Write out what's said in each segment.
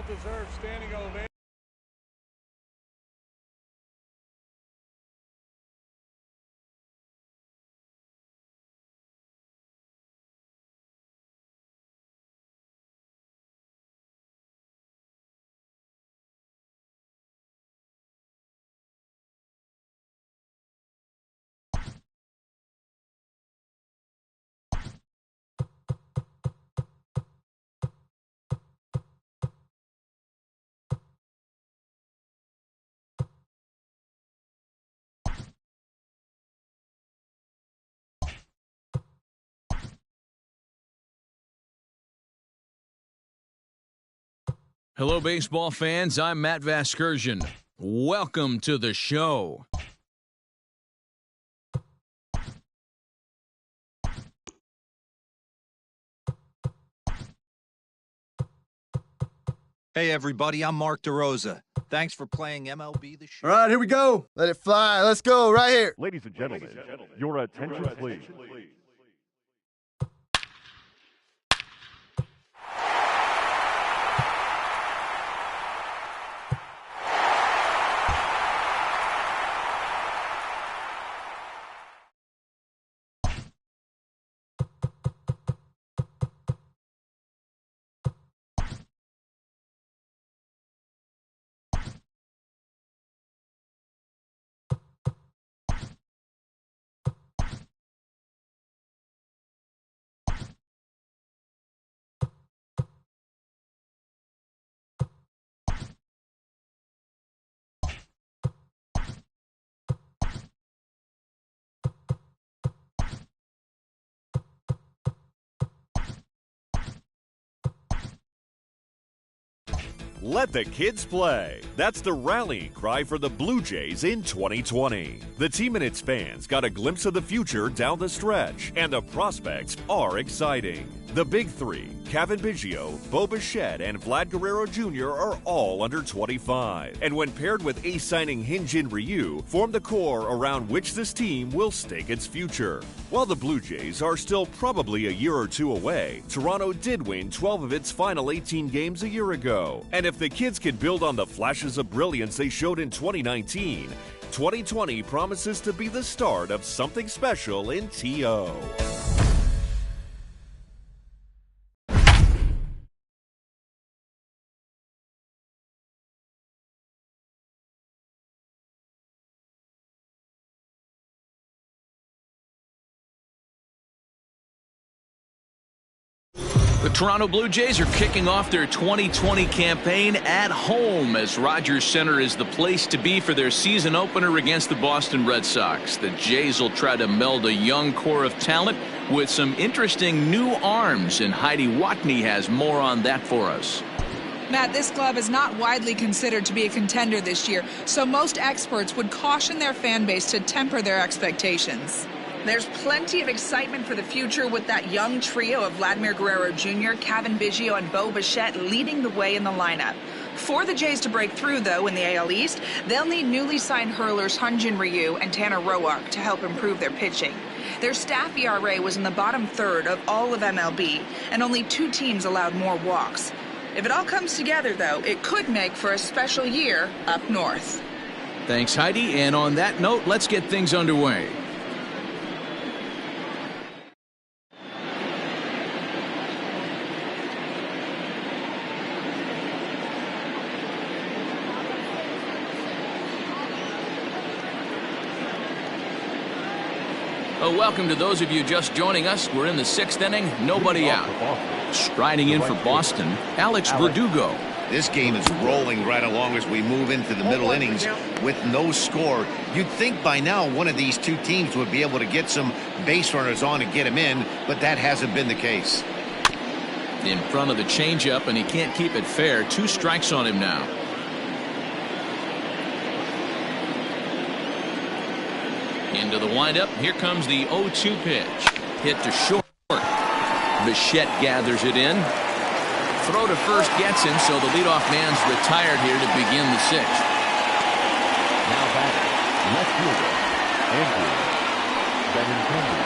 Well-deserved standing ovation. Hello, baseball fans. I'm Matt Vasgersian. Welcome to the show. Hey, everybody, I'm Mark DeRosa. Thanks for playing MLB.The Show. All right, here we go. Let it fly. Let's go right here. Ladies and gentlemen, your attention, please. Let the kids play. That's the rallying cry for the Blue Jays in 2020. The team and its fans got a glimpse of the future down the stretch, and the prospects are exciting. The big three, Cavan Biggio, Bo Bichette, and Vlad Guerrero Jr. are all under 25. And when paired with ace signing Hyun-Jin Ryu, form the core around which this team will stake its future. While the Blue Jays are still probably a year or two away, Toronto did win 12 of its final 18 games a year ago. And if the kids can build on the flashes of brilliance they showed in 2019, 2020 promises to be the start of something special in TO. The Toronto Blue Jays are kicking off their 2020 campaign at home as Rogers Center is the place to be for their season opener against the Boston Red Sox. The Jays will try to meld a young core of talent with some interesting new arms, and Heidi Watney has more on that for us. Matt, this club is not widely considered to be a contender this year, so most experts would caution their fan base to temper their expectations. There's plenty of excitement for the future with that young trio of Vladimir Guerrero Jr., Cavan Biggio, and Bo Bichette leading the way in the lineup. For the Jays to break through, though, in the AL East, they'll need newly signed hurlers Hyun-Jin Ryu and Tanner Roark to help improve their pitching. Their staff ERA was in the bottom third of all of MLB, and only 2 teams allowed more walks. If it all comes together, though, it could make for a special year up north. Thanks, Heidi. And on that note, let's get things underway. Welcome to those of you just joining us. We're in the 6th inning, nobody out. Striding in for Boston, Alex Verdugo. This game is rolling right along as we move into the middle innings with no score. You'd think by now one of these two teams would be able to get some base runners on and get him in, but that hasn't been the case. In front of the changeup, and he can't keep it fair. 2 strikes on him now. Into the windup. Here comes the 0-2 pitch. Hit to short. Bichette gathers it in. Throw to first gets him, so the leadoff man's retired here to begin the 6th. Now batting, left fielder, Andrew Benintendi.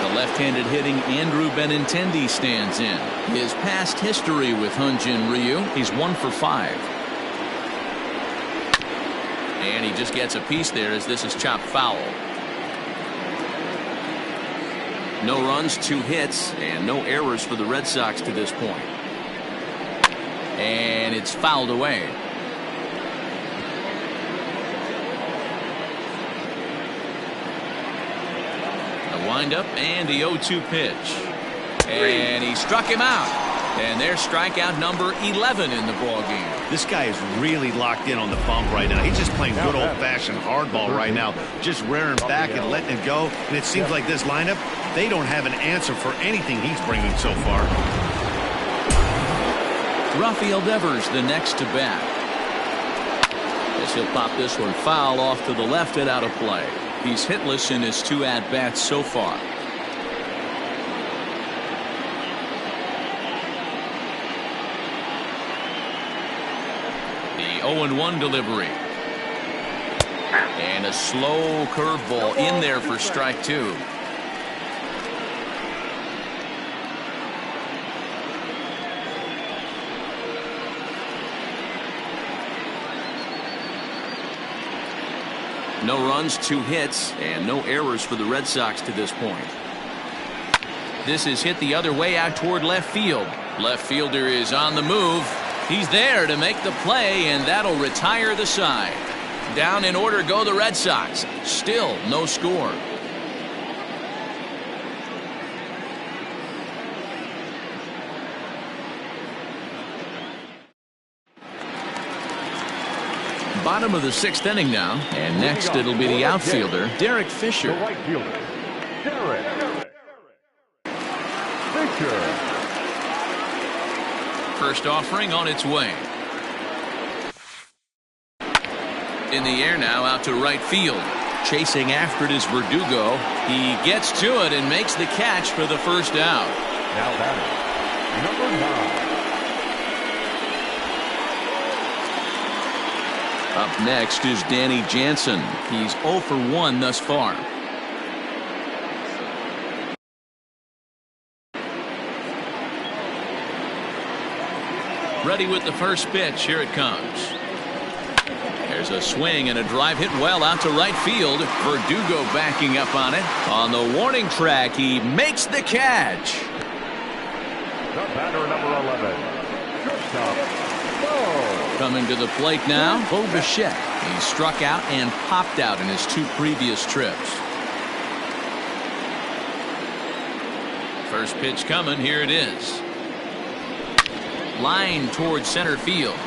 The left-handed hitting Andrew Benintendi stands in. His past history with Hyunjin Ryu, he's 1 for 5. And he just gets a piece there as this is chopped foul. No runs, 2 hits, and no errors for the Red Sox to this point. And it's fouled away. A windup and the 0-2 pitch. And he struck him out. And there's strikeout number 11 in the ballgame. This guy is really locked in on the bump right now. He's just playing good old-fashioned hardball right now. Just rearing back and letting it go. And it seems like this lineup, they don't have an answer for anything he's bringing so far. Rafael Devers the next to bat. As he'll pop this one foul off to the left and out of play. He's hitless in his 2 at-bats so far. The 0-1 delivery. And a slow curveball in there for strike 2. No runs, 2 hits, and no errors for the Red Sox to this point. This is hit the other way out toward left field. Left fielder is on the move. He's there to make the play, and that'll retire the side. Down in order go the Red Sox. Still no score. Bottom of the 6th inning now, and next it'll be the outfielder, Derek Fisher. The right fielder, Derek Fisher. First offering on its way. In the air now out to right field. Chasing after it is Verdugo. He gets to it and makes the catch for the first out. Now batting, number 9. Up next is Danny Jansen. He's 0 for 1 thus far. Ready with the first pitch. Here it comes. There's a swing and a drive hit well out to right field. Verdugo backing up on it. On the warning track, he makes the catch. The batter, number 11, shortstop. Coming to the plate now, Mlb더쇼. He struck out and popped out in his 2 previous trips. First pitch coming. Here it is. Line towards center field.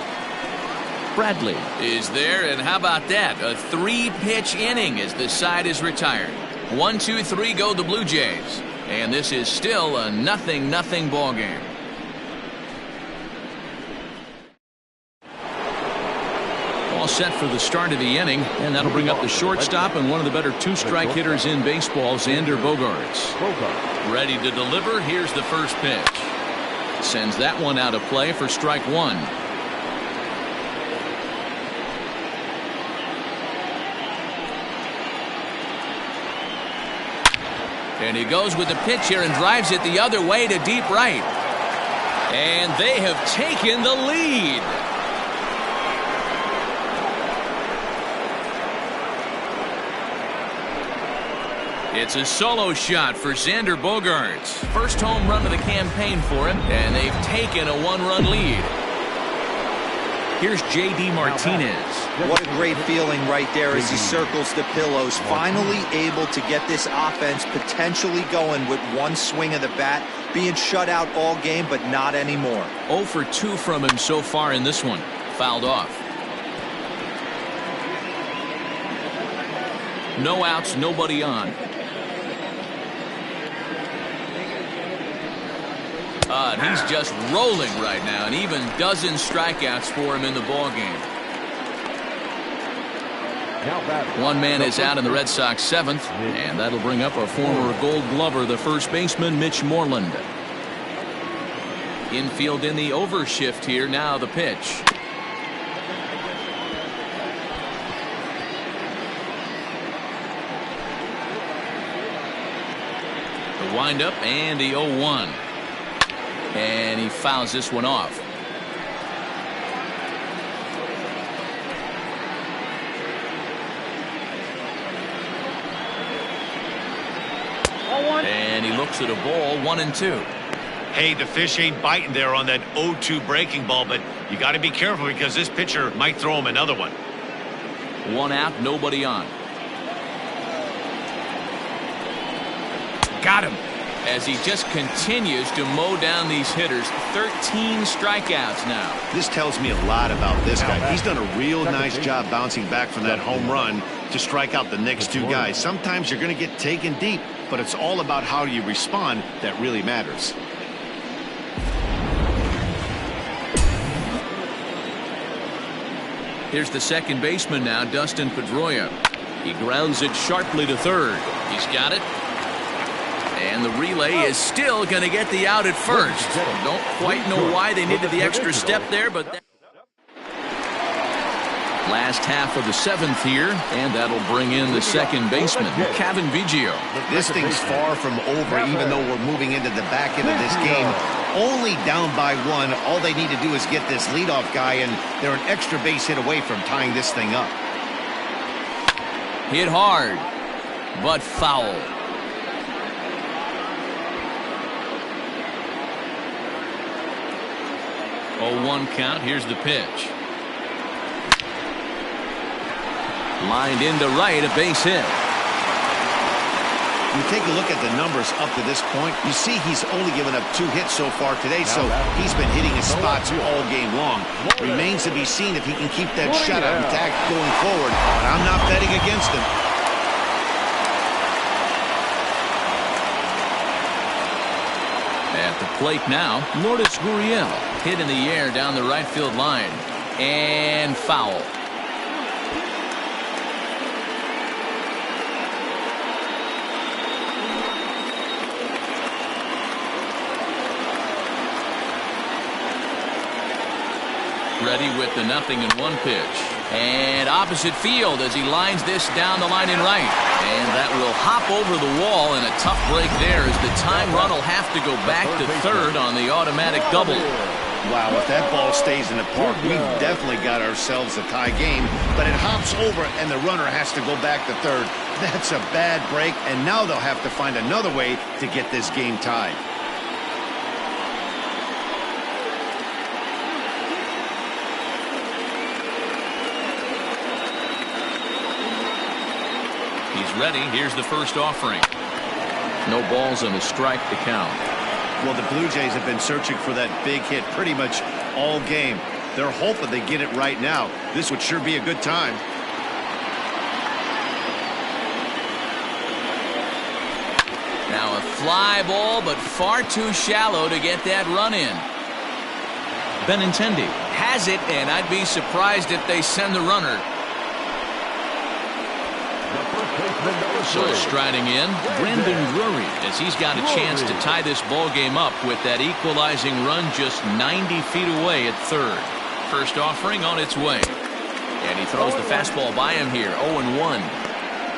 Bradley is there, and how about that? A 3-pitch inning as the side is retired. 1, 2, 3 go the Blue Jays. And this is still a 0-0 ball game. All set for the start of the inning, and that'll bring up the shortstop and one of the better 2-strike hitters in baseball, Xander Bogaerts. Ready to deliver. Here's the first pitch. Sends that one out of play for strike 1. And he goes with the pitch here and drives it the other way to deep right. And they have taken the lead. It's a solo shot for Xander Bogaerts. First home run of the campaign for him, and they've taken a 1-run lead. Here's J.D. Martinez. What a great feeling right there as he circles the pillows. Finally able to get this offense potentially going with 1 swing of the bat. Being shut out all game, but not anymore. 0 for 2 from him so far in this one. Fouled off. No outs, nobody on. And he's just rolling right now, and even dozen strikeouts for him in the ballgame. One man is out in the Red Sox 7th, and that'll bring up a former Gold Glover, the first baseman, Mitch Moreland. Infield in the overshift here. Now the pitch. The Windup and the 0-1. And he fouls this one off. And he looks at a ball, 1-2. Hey, the fish ain't biting there on that 0-2 breaking ball, but you got to be careful because this pitcher might throw him another one. 1 out, nobody on. Got him. As he just continues to mow down these hitters. 13 strikeouts now. This tells me a lot about this guy. He's done a real nice job bouncing back from that home run to strike out the next 2 guys. Sometimes you're going to get taken deep, but it's all about how you respond that really matters. Here's the second baseman now, Dustin Pedroia. He grounds it sharply to third. He's got it. And the relay is still going to get the out at first. Don't quite know why they needed the extra step there, but last half of the 7th here, and that'll bring in the second baseman, Kevin Biggio. This thing's far from over, even though we're moving into the back end of this game. Only down by 1. All they need to do is get this leadoff guy, and they're an extra base hit away from tying this thing up. Hit hard, but foul. 0-1 count. Here's the pitch. Lined into right, a base hit. You take a look at the numbers up to this point, you see he's only given up 2 hits so far today, so he's been hitting his spots all game long. Remains to be seen if he can keep that shutout intact going forward, but I'm not betting against him. At the plate now, Lourdes Gurriel. Hit in the air down the right field line. And foul. Ready with the 0-1 pitch. And opposite field as he lines this down the line in right. And that will hop over the wall, and a tough break there as the time run will have to go back to third on the automatic double. Wow, if that ball stays in the park, we've definitely got ourselves a tie game. But it hops over, and the runner has to go back to third. That's a bad break, and now they'll have to find another way to get this game tied. Ready. Here's the first offering. No balls and a strike to count. Well, the Blue Jays have been searching for that big hit pretty much all game. They're hoping they get it right now. This would sure be a good time. Now a fly ball, but far too shallow to get that run in. Benintendi has it, and I'd be surprised if they send the runner. So striding in, Brandon Drury, as he's got a chance to tie this ball game up with that equalizing run just 90 feet away at third. First offering on its way. And he throws the fastball by him here, 0-1.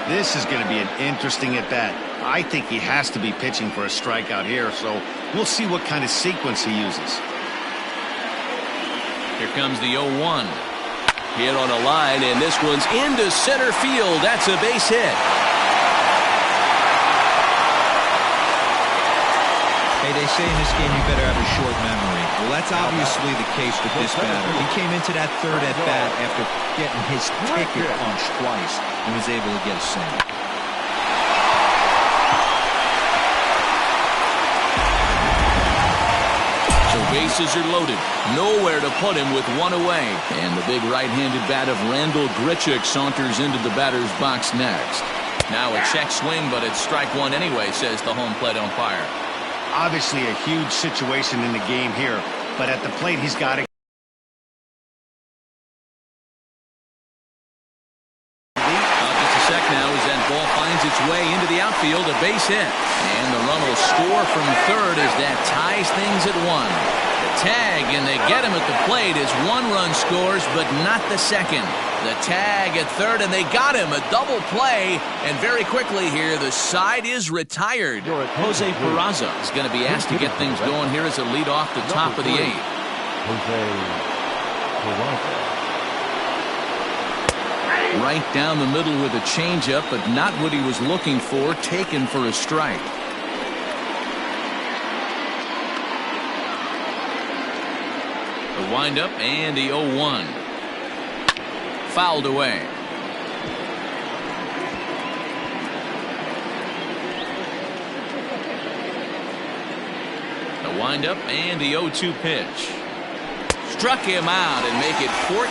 This is going to be an interesting at-bat. I think he has to be pitching for a strikeout here, so we'll see what kind of sequence he uses. Here comes the 0-1. Hit on a line, and this one's into center field. That's a base hit. Hey, they say in this game you better have a short memory. Well, that's obviously the case with this batter. He came into that third at bat after getting his ticket punched twice and was able to get a single. So bases are loaded. Nowhere to put him with one away. And the big right-handed bat of Randall Grichuk saunters into the batter's box next. Now a check swing, but it's strike one anyway, says the home plate umpire. Obviously a huge situation in the game here, but at the plate he's got to. Just a sec now as that ball finds its way into the outfield, a base hit. And the run will score from third as that ties things at 1. The tag, and they get him at the plate as 1 run scores, but not the second. The tag at third, and they got him. A double play, and very quickly here, the side is retired. Jose Peraza is going to be asked to get things going here as a lead off the top of the 8th. Jose Peraza. Right down the middle with a changeup, but not what he was looking for, taken for a strike. The windup and the 0-1. Fouled away. The windup and the 0-2 pitch. Struck him out and make it 14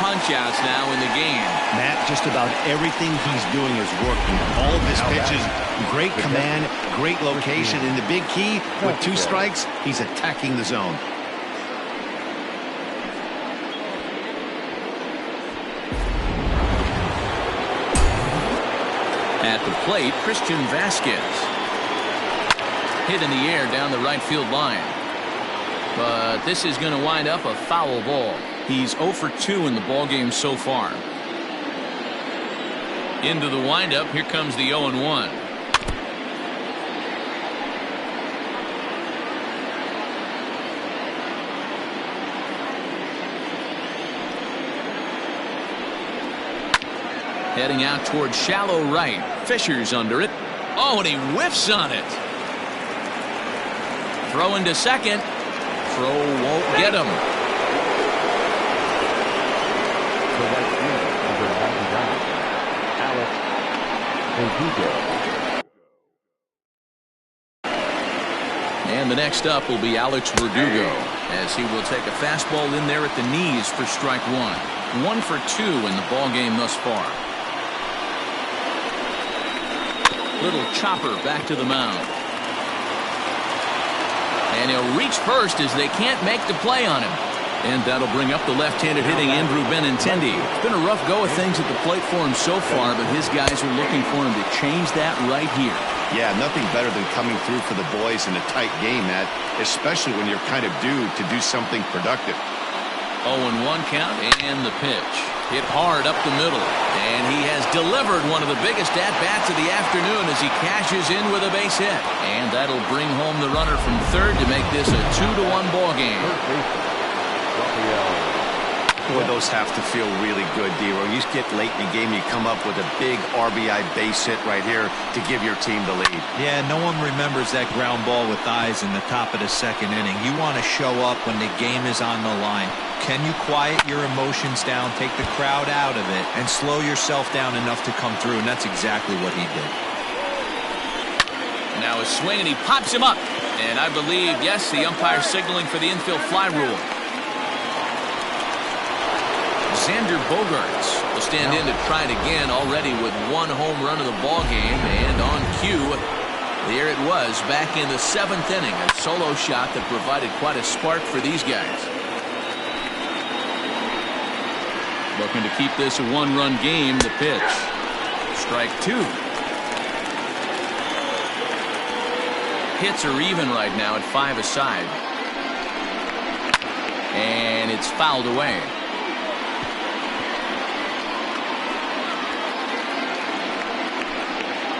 punch-outs now in the game. Matt, just about everything he's doing is working. All of his pitches, great command, great location, and the big key, with 2 strikes, he's attacking the zone. At the plate, Christian Vasquez. Hit in the air down the right field line. But this is going to wind up a foul ball. He's 0 for 2 in the ballgame so far. Into the windup, here comes the 0-1. Heading out towards shallow right. Fisher's under it. Oh, and he whiffs on it. Throw into second. Throw won't get him. The right fielder, number 99, Alex Verdugo. And the next up will be Alex Verdugo, as he will take a fastball in there at the knees for strike 1. 1 for 2 in the ballgame thus far. Little chopper back to the mound. And he'll reach first as they can't make the play on him. And that'll bring up the left-handed hitting Andrew Benintendi. It's been a rough go of things at the plate for him so far, but his guys are looking for him to change that right here. Yeah, nothing better than coming through for the boys in a tight game, Matt, especially when you're kind of due to do something productive. 0-1 count and the pitch. Hit hard up the middle. And he has delivered one of the biggest at-bats of the afternoon as he cashes in with a base hit. And that'll bring home the runner from third to make this a 2-1 ball game. Boy, those have to feel really good, D-Roy. You get late in the game, you come up with a big RBI base hit right here to give your team the lead. Yeah, no one remembers that ground ball with eyes in the top of the second inning. You want to show up when the game is on the line. Can you quiet your emotions down, take the crowd out of it, and slow yourself down enough to come through? And that's exactly what he did. Now a swing, and he pops him up. And I believe, yes, the umpire signaling for the infield fly rule. Xander Bogaerts will stand in to try it again, already with 1 home run of the ball game. And on cue, there it was back in the 7th inning. A solo shot that provided quite a spark for these guys. Looking to keep this a 1-run game. The pitch. Strike 2. Hits are even right now at 5 aside. And it's fouled away.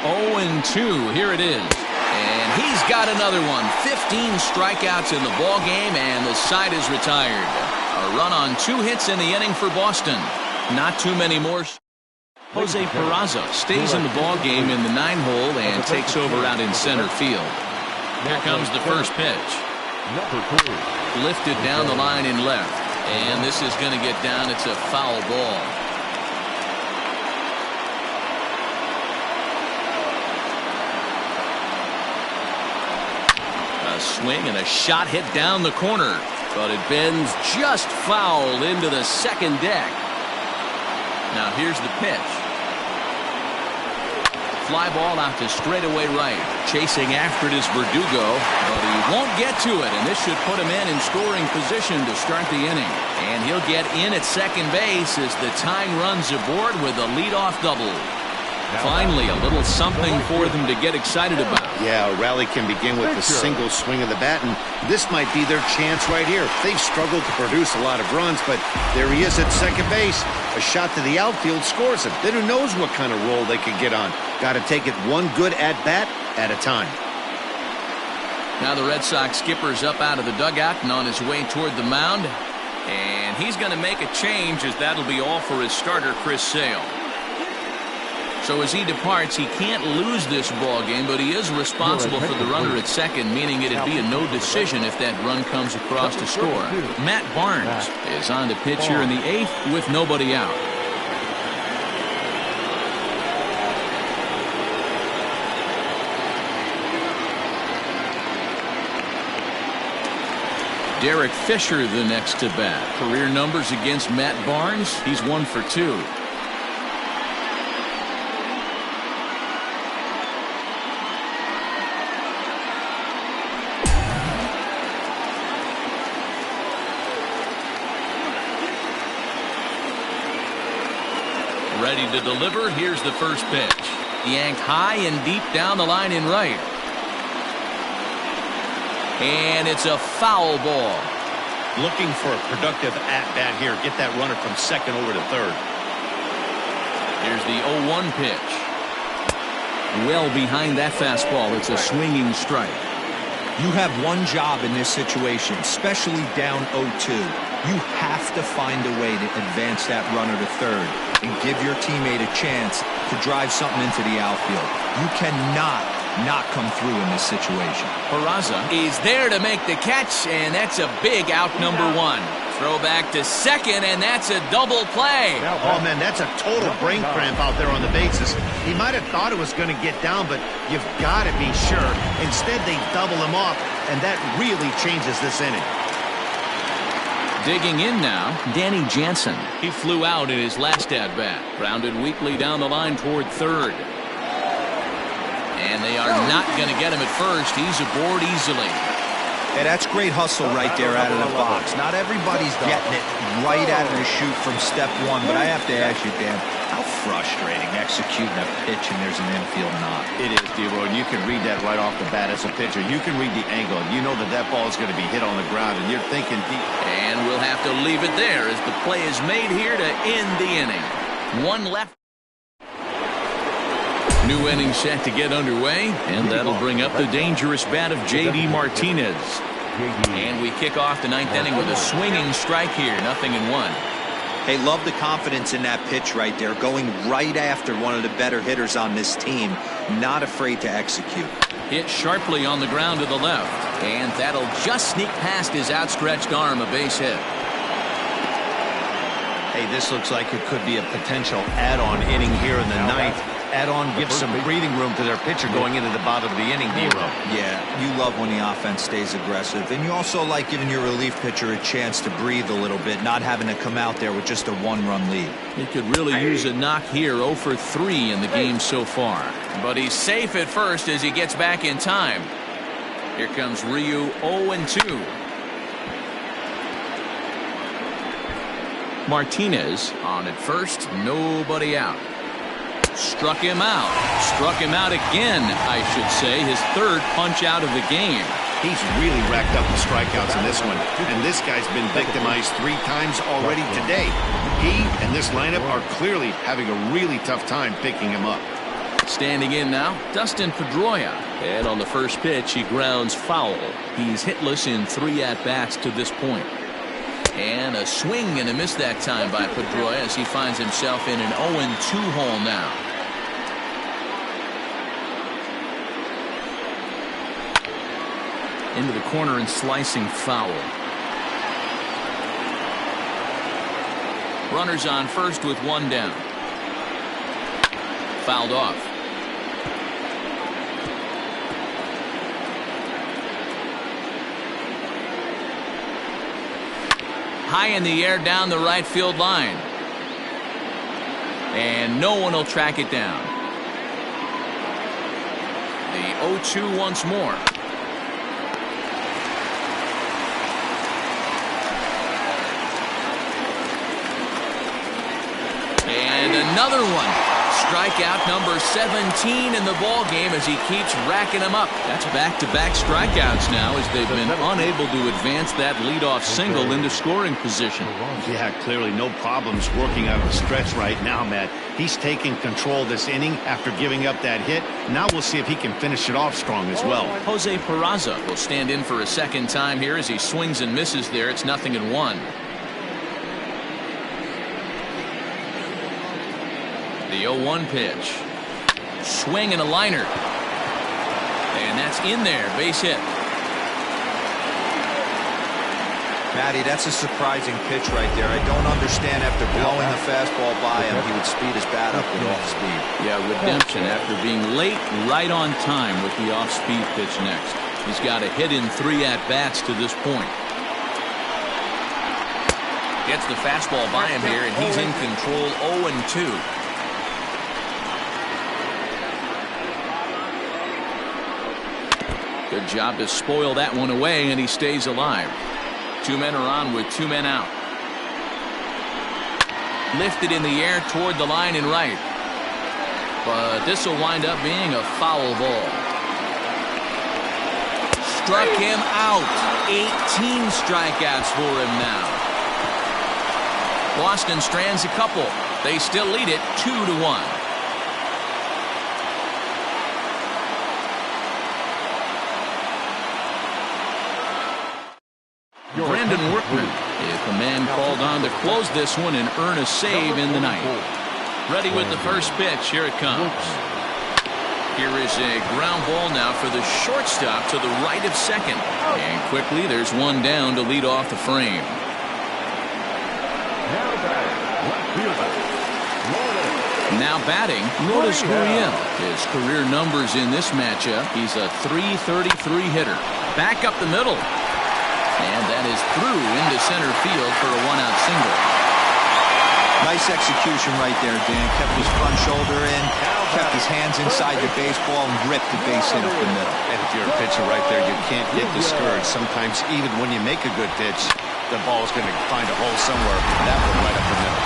0-2. Here it is. And he's got another one. 15 strikeouts in the ball game, and the side is retired. A run on 2 hits in the inning for Boston. Not too many more. Jose Peraza stays in the ball game in the 9-hole and takes over out in center field. Here comes the first pitch. Number 2. Lifted down the line in left. And this is going to get down. It's a foul ball. A swing and a shot hit down the corner. But it bends just foul into the second deck. Now here's the pitch. Fly ball out to straightaway right. Chasing after it is Verdugo, but he won't get to it, and this should put him in scoring position to start the inning. And he'll get in at second base as the tying runs aboard with a leadoff double. Finally, a little something for them to get excited about. Yeah, a rally can begin with a single swing of the bat, and this might be their chance right here. They've struggled to produce a lot of runs, but there he is at second base. A shot to the outfield scores him. Then who knows what kind of roll they could get on. Got to take it one good at-bat at a time. Now the Red Sox skipper's up out of the dugout and on his way toward the mound. And he's going to make a change, as that'll be all for his starter, Chris Sale. So as he departs, he can't lose this ball game, but he is responsible for the runner at second, meaning it'd be a no decision if that run comes across to score. Matt Barnes is on to pitch here in the 8th with nobody out. Derek Fisher the next to bat. Career numbers against Matt Barnes, he's 1 for 2. Ready to deliver. Here's the first pitch. Yanked high and deep down the line in right. And it's a foul ball. Looking for a productive at-bat here. Get that runner from second over to third. Here's the 0-1 pitch. Well behind that fastball. It's a swinging strike. You have one job in this situation, especially down 0-2. You have to find a way to advance that runner to third and give your teammate a chance to drive something into the outfield. You cannot not come through in this situation. Peraza is there to make the catch, and that's a big out, number 1. Throw back to second, and that's a double play. Oh, man, that's a total brain cramp out there on the bases. He might have thought it was going to get down, but you've got to be sure. Instead, they double him off, and that really changes this inning. Digging in now, Danny Jansen. He flew out in his last at-bat. Grounded weakly down the line toward third. And they are not going to get him at first. He's aboard easily. Yeah, that's great hustle right there out of the box. Not everybody's getting it right out of the chute from step one, but I have to ask you, Dan, how frustrating executing a pitch and there's an infield knock. It is, D-Roy, and you can read that right off the bat as a pitcher. You can read the angle. You know that that ball is going to be hit on the ground, and you're thinking deep. And we'll have to leave it there as the play is made here to end the inning. One left. New inning set to get underway, and that'll bring up the dangerous bat of J.D. Martinez. And we kick off the 9th inning with a swinging strike here, 0-1. Hey, love the confidence in that pitch right there, going right after one of the better hitters on this team, not afraid to execute. Hit sharply on the ground to the left, and that'll just sneak past his outstretched arm, a base hit. Hey, this looks like it could be a potential add-on inning here in the 9th. Add-on gives some breathing room to their pitcher going into the bottom of the inning, D-Row. Yeah, you love when the offense stays aggressive, and you also like giving your relief pitcher a chance to breathe a little bit, not having to come out there with just a 1-run lead. He could really use a knock here, 0 for 3 in the game so far. But he's safe at first as he gets back in time. Here comes Ryu, 0-2. Martinez on at first, nobody out. Struck him out. Struck him out again, I should say. His 3rd punch out of the game. He's really racked up the strikeouts in this one. And this guy's been victimized 3 times already today. He and this lineup are clearly having a really tough time picking him up. Standing in now, Dustin Pedroia. And on the first pitch, he grounds foul. He's hitless in 3 at-bats to this point. And a swing and a miss that time by Pedroia as he finds himself in an 0-2 hole now. Into the corner and slicing foul. Runners on first with 1 down. Fouled off. High in the air down the right field line. And no one will track it down. The 0-2 once more. And another one. Strikeout number 17 in the ball game as he keeps racking them up. That's back-to-back strikeouts now as they've been unable to advance that leadoff single into scoring position. Yeah, clearly no problems working out of the stretch right now, Matt. He's taking control this inning after giving up that hit. Now we'll see if he can finish it off strong as well. Jose Peraza will stand in for a second time here as he swings and misses there. It's 0-1. The 0-1 pitch. Swing and a liner. And that's in there. Base hit. Matty, that's a surprising pitch right there. I don't understand after blowing the fastball by him, he would speed his bat up with off speed. Yeah, redemption after being late, right on time with the off-speed pitch next. He's got a hit in 3 at-bats to this point. Gets the fastball by him here, and he's in control 0-2. Good job to spoil that one away, and he stays alive. 2 men are on with 2 men out. Lifted in the air toward the line and right. But this will wind up being a foul ball. Struck him out. 18 strikeouts for him now. Boston strands a couple. They still lead it 2-1. Brandon Workman is the man called on to close this one and earn a save in the ninth. Ready with the first pitch. Here it comes. Here is a ground ball now for the shortstop to the right of second. And quickly there's one down to lead off the frame. Now batting, Lourdes Gurriel. His career numbers in this matchup. He's a .333 hitter. Back up the middle. And that is through into center field for a 1-out single. Nice execution right there, Dan. Kept his front shoulder in, kept his hands inside the baseball, and ripped the base hit up the middle. And if you're a pitcher right there, you can't get discouraged. Sometimes even when you make a good pitch, the ball is going to find a hole somewhere. That one right up the middle.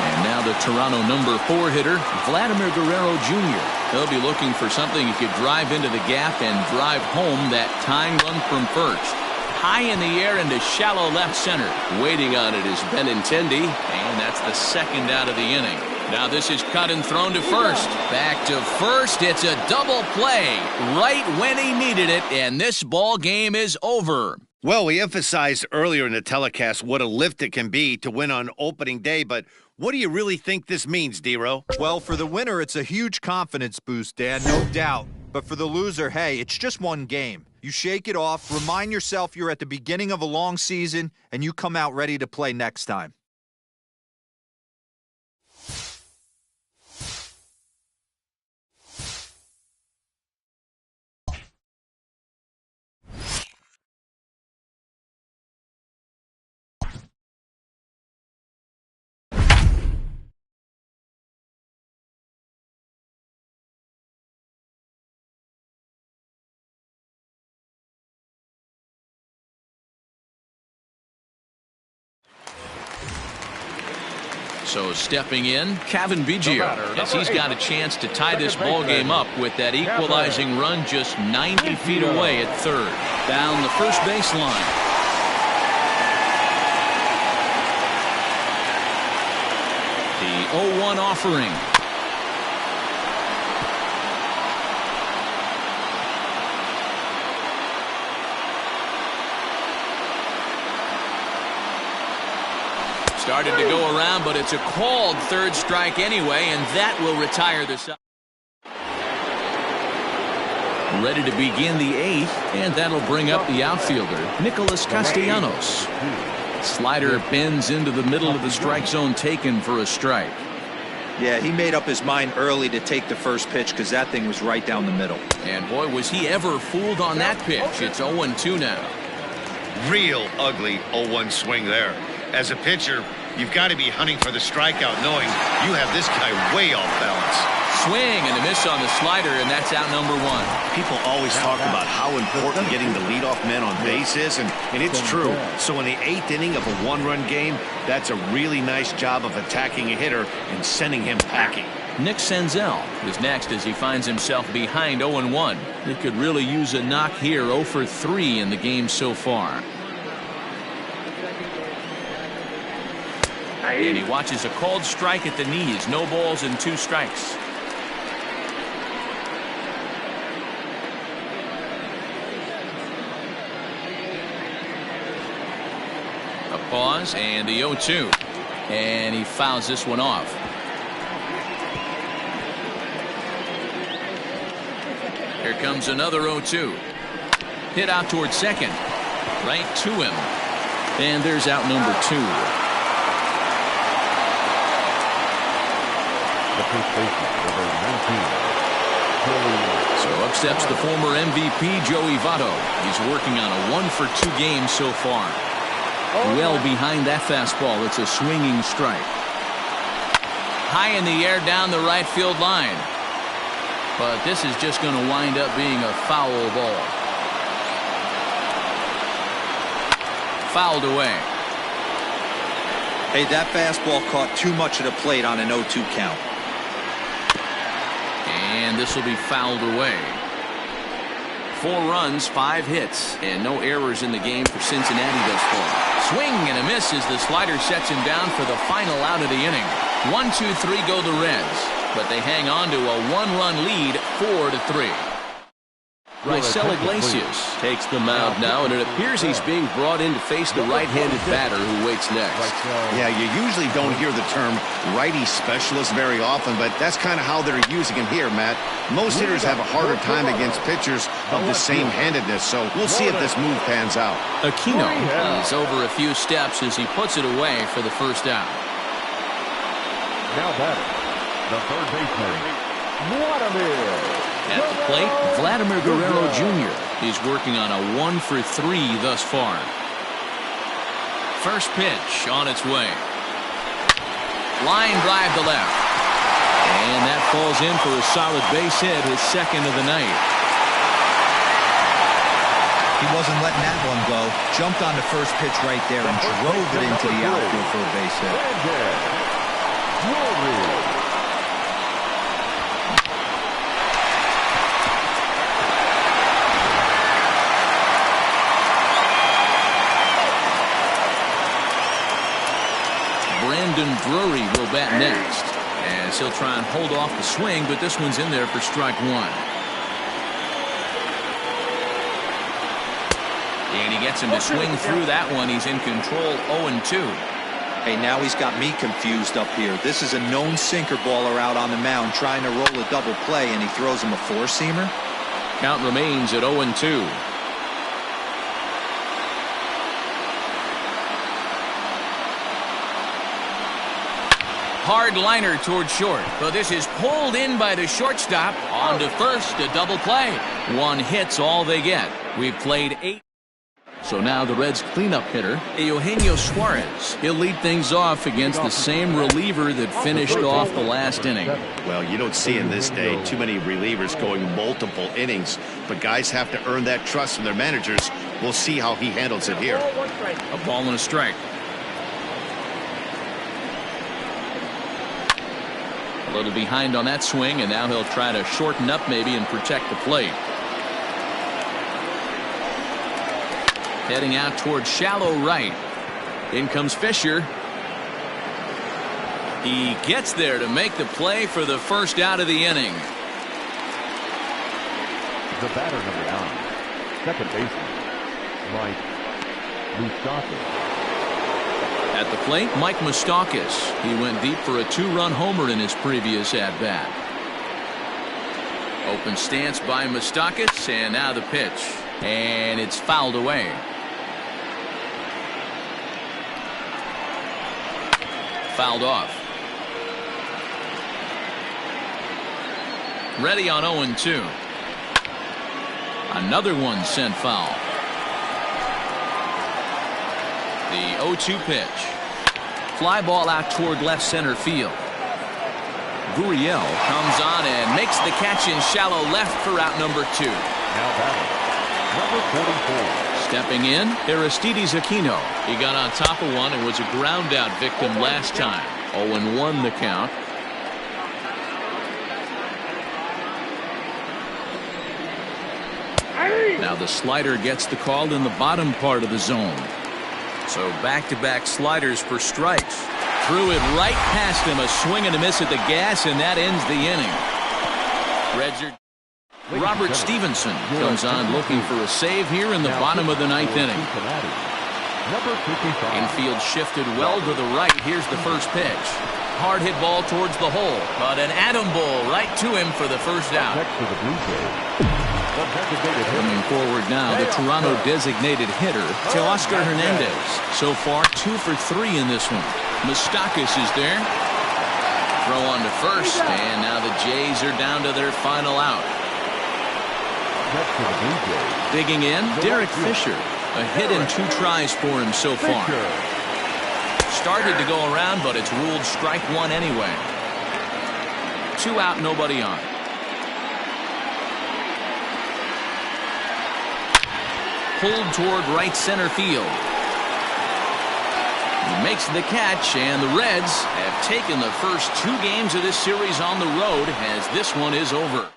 And now the Toronto number 4 hitter, Vladimir Guerrero Jr. He'll be looking for something he could drive into the gap and drive home that tying run from first. High in the air into shallow left center. Waiting on it is Benintendi, and that's the second out of the inning. Now this is cut and thrown to first. Back to first. It's a double play right when he needed it, and this ball game is over. Well, we emphasized earlier in the telecast what a lift it can be to win on opening day, but what do you really think this means, D-Row? Well, for the winner, it's a huge confidence boost, Dan, no doubt. But for the loser, hey, it's just one game. You shake it off, remind yourself you're at the beginning of a long season, and you come out ready to play next time. So stepping in, Kevin Biggio, as he's got a chance to tie this ball game up with that equalizing run just 90 feet away at third. Down the first baseline. The 0-1 offering. Started to go around, but it's a called third strike anyway, and that will retire the side. Ready to begin the 8th, and that'll bring up the outfielder, Nicholas Castellanos. Slider bends into the middle of the strike zone, taken for a strike. Yeah, he made up his mind early to take the first pitch because that thing was right down the middle. And boy, was he ever fooled on that pitch. It's 0-2 now. Real ugly 0-1 swing there. As a pitcher, You've got to be hunting for the strikeout, knowing you have this guy way off balance. Swing and a miss on the slider, and that's out number 1. People always talk about how important getting the leadoff man on base is, and it's true. So in the 8th inning of a 1-run game, that's a really nice job of attacking a hitter and sending him packing. Nick Senzel is next as he finds himself behind 0-1. He could really use a knock here. 0 for 3 in the game so far. And he watches a called strike at the knees. No balls and 2 strikes. A pause and the 0-2. And he fouls this one off. Here comes another 0-2. Hit out towards second. Right to him. And there's out number 2. The first baseman, number 19. So up steps the former MVP Joey Votto. He's working on a 1 for 2 game so far. Well behind that fastball. It's a swinging strike. High in the air down the right field line. But this is just going to wind up being a foul ball. Fouled away. Hey, that fastball caught too much of the plate on an 0-2 count. And this will be fouled away. 4 runs, 5 hits, and no errors in the game for Cincinnati thus far. Swing and a miss as the slider sets him down for the final out of the inning. 1-2-3 go the Reds, but they hang on to a 1-run lead, 4-3. Raisel Iglesias takes the mound now, and it appears he's being brought in to face the right-handed batter who waits next. Yeah, you usually don't hear the term righty specialist very often, but that's kind of how they're using him here, Matt. Most hitters have a harder time against pitchers of the same handedness, so we'll see if this move pans out. Aquino is over a few steps as he puts it away for the first out. Now batting, the third baseman, Vladimir. At the plate, Vladimir Guerrero Jr. is working on a 1 for 3 thus far. First pitch on its way. Line drive to left. And that falls in for a solid base hit, his second of the night. He wasn't letting that one go. Jumped on the first pitch right there and drove it into the outfield for a base hit. Brandon Drury will bat next, as he'll try and hold off the swing, but this one's in there for strike 1. And he gets him to swing through that one. He's in control, 0-2. Hey, now he's got me confused up here. This is a known sinker baller out on the mound trying to roll a double play, and he throws him a 4-seamer. Count remains at 0-2. Hard liner towards short, but this is pulled in by the shortstop. On to first, a double play. 1 hit's all they get. We've played 8. So now the Reds' cleanup hitter, Eugenio Suarez. He'll lead things off against the same reliever that finished off the last inning. Well, you don't see in this day too many relievers going multiple innings, but guys have to earn that trust from their managers. We'll see how he handles it here. A ball and a strike. A little behind on that swing, and now he'll try to shorten up maybe and protect the plate. Heading out towards shallow right. In comes Fisher. He gets there to make the play for the first out of the inning. The batter, number 9, second baseman, Mike Mlb더쇼. At the plate, Mike Moustakas. He went deep for a 2-run homer in his previous at-bat. Open stance by Moustakas, and now the pitch. And it's fouled away. Fouled off. Ready on 0-2. Another one sent foul. The 0-2 pitch. fly ball out toward left center field. Gurriel comes on and makes the catch in shallow left for out number 2. Now batting, number 44. Stepping in, Aristides Aquino. He got on top of one and was a ground out victim last time. 0-1 the count. Now the slider gets the call in the bottom part of the zone. So back-to-back sliders for strikes. Threw it right past him, a swing and a miss at the gas, and that ends the inning. Reds are... Robert Stevenson comes on looking for a save here in the bottom of the 9th inning. Infield shifted well to the right. Here's the first pitch. Hard hit ball towards the hole, but an atom ball right to him for the first out. Coming forward now, the Toronto designated hitter, Teoscar Hernandez. So far, 2 for 3 in this one. Moustakas is there. Throw on to first, and now the Jays are down to their final out. Digging in, Derek Fisher. A hit and 2 tries for him so far. Started to go around, but it's ruled strike 1 anyway. 2 out, nobody on. Pulled toward right center field. He makes the catch, and the Reds have taken the first 2 games of this series on the road as this one is over.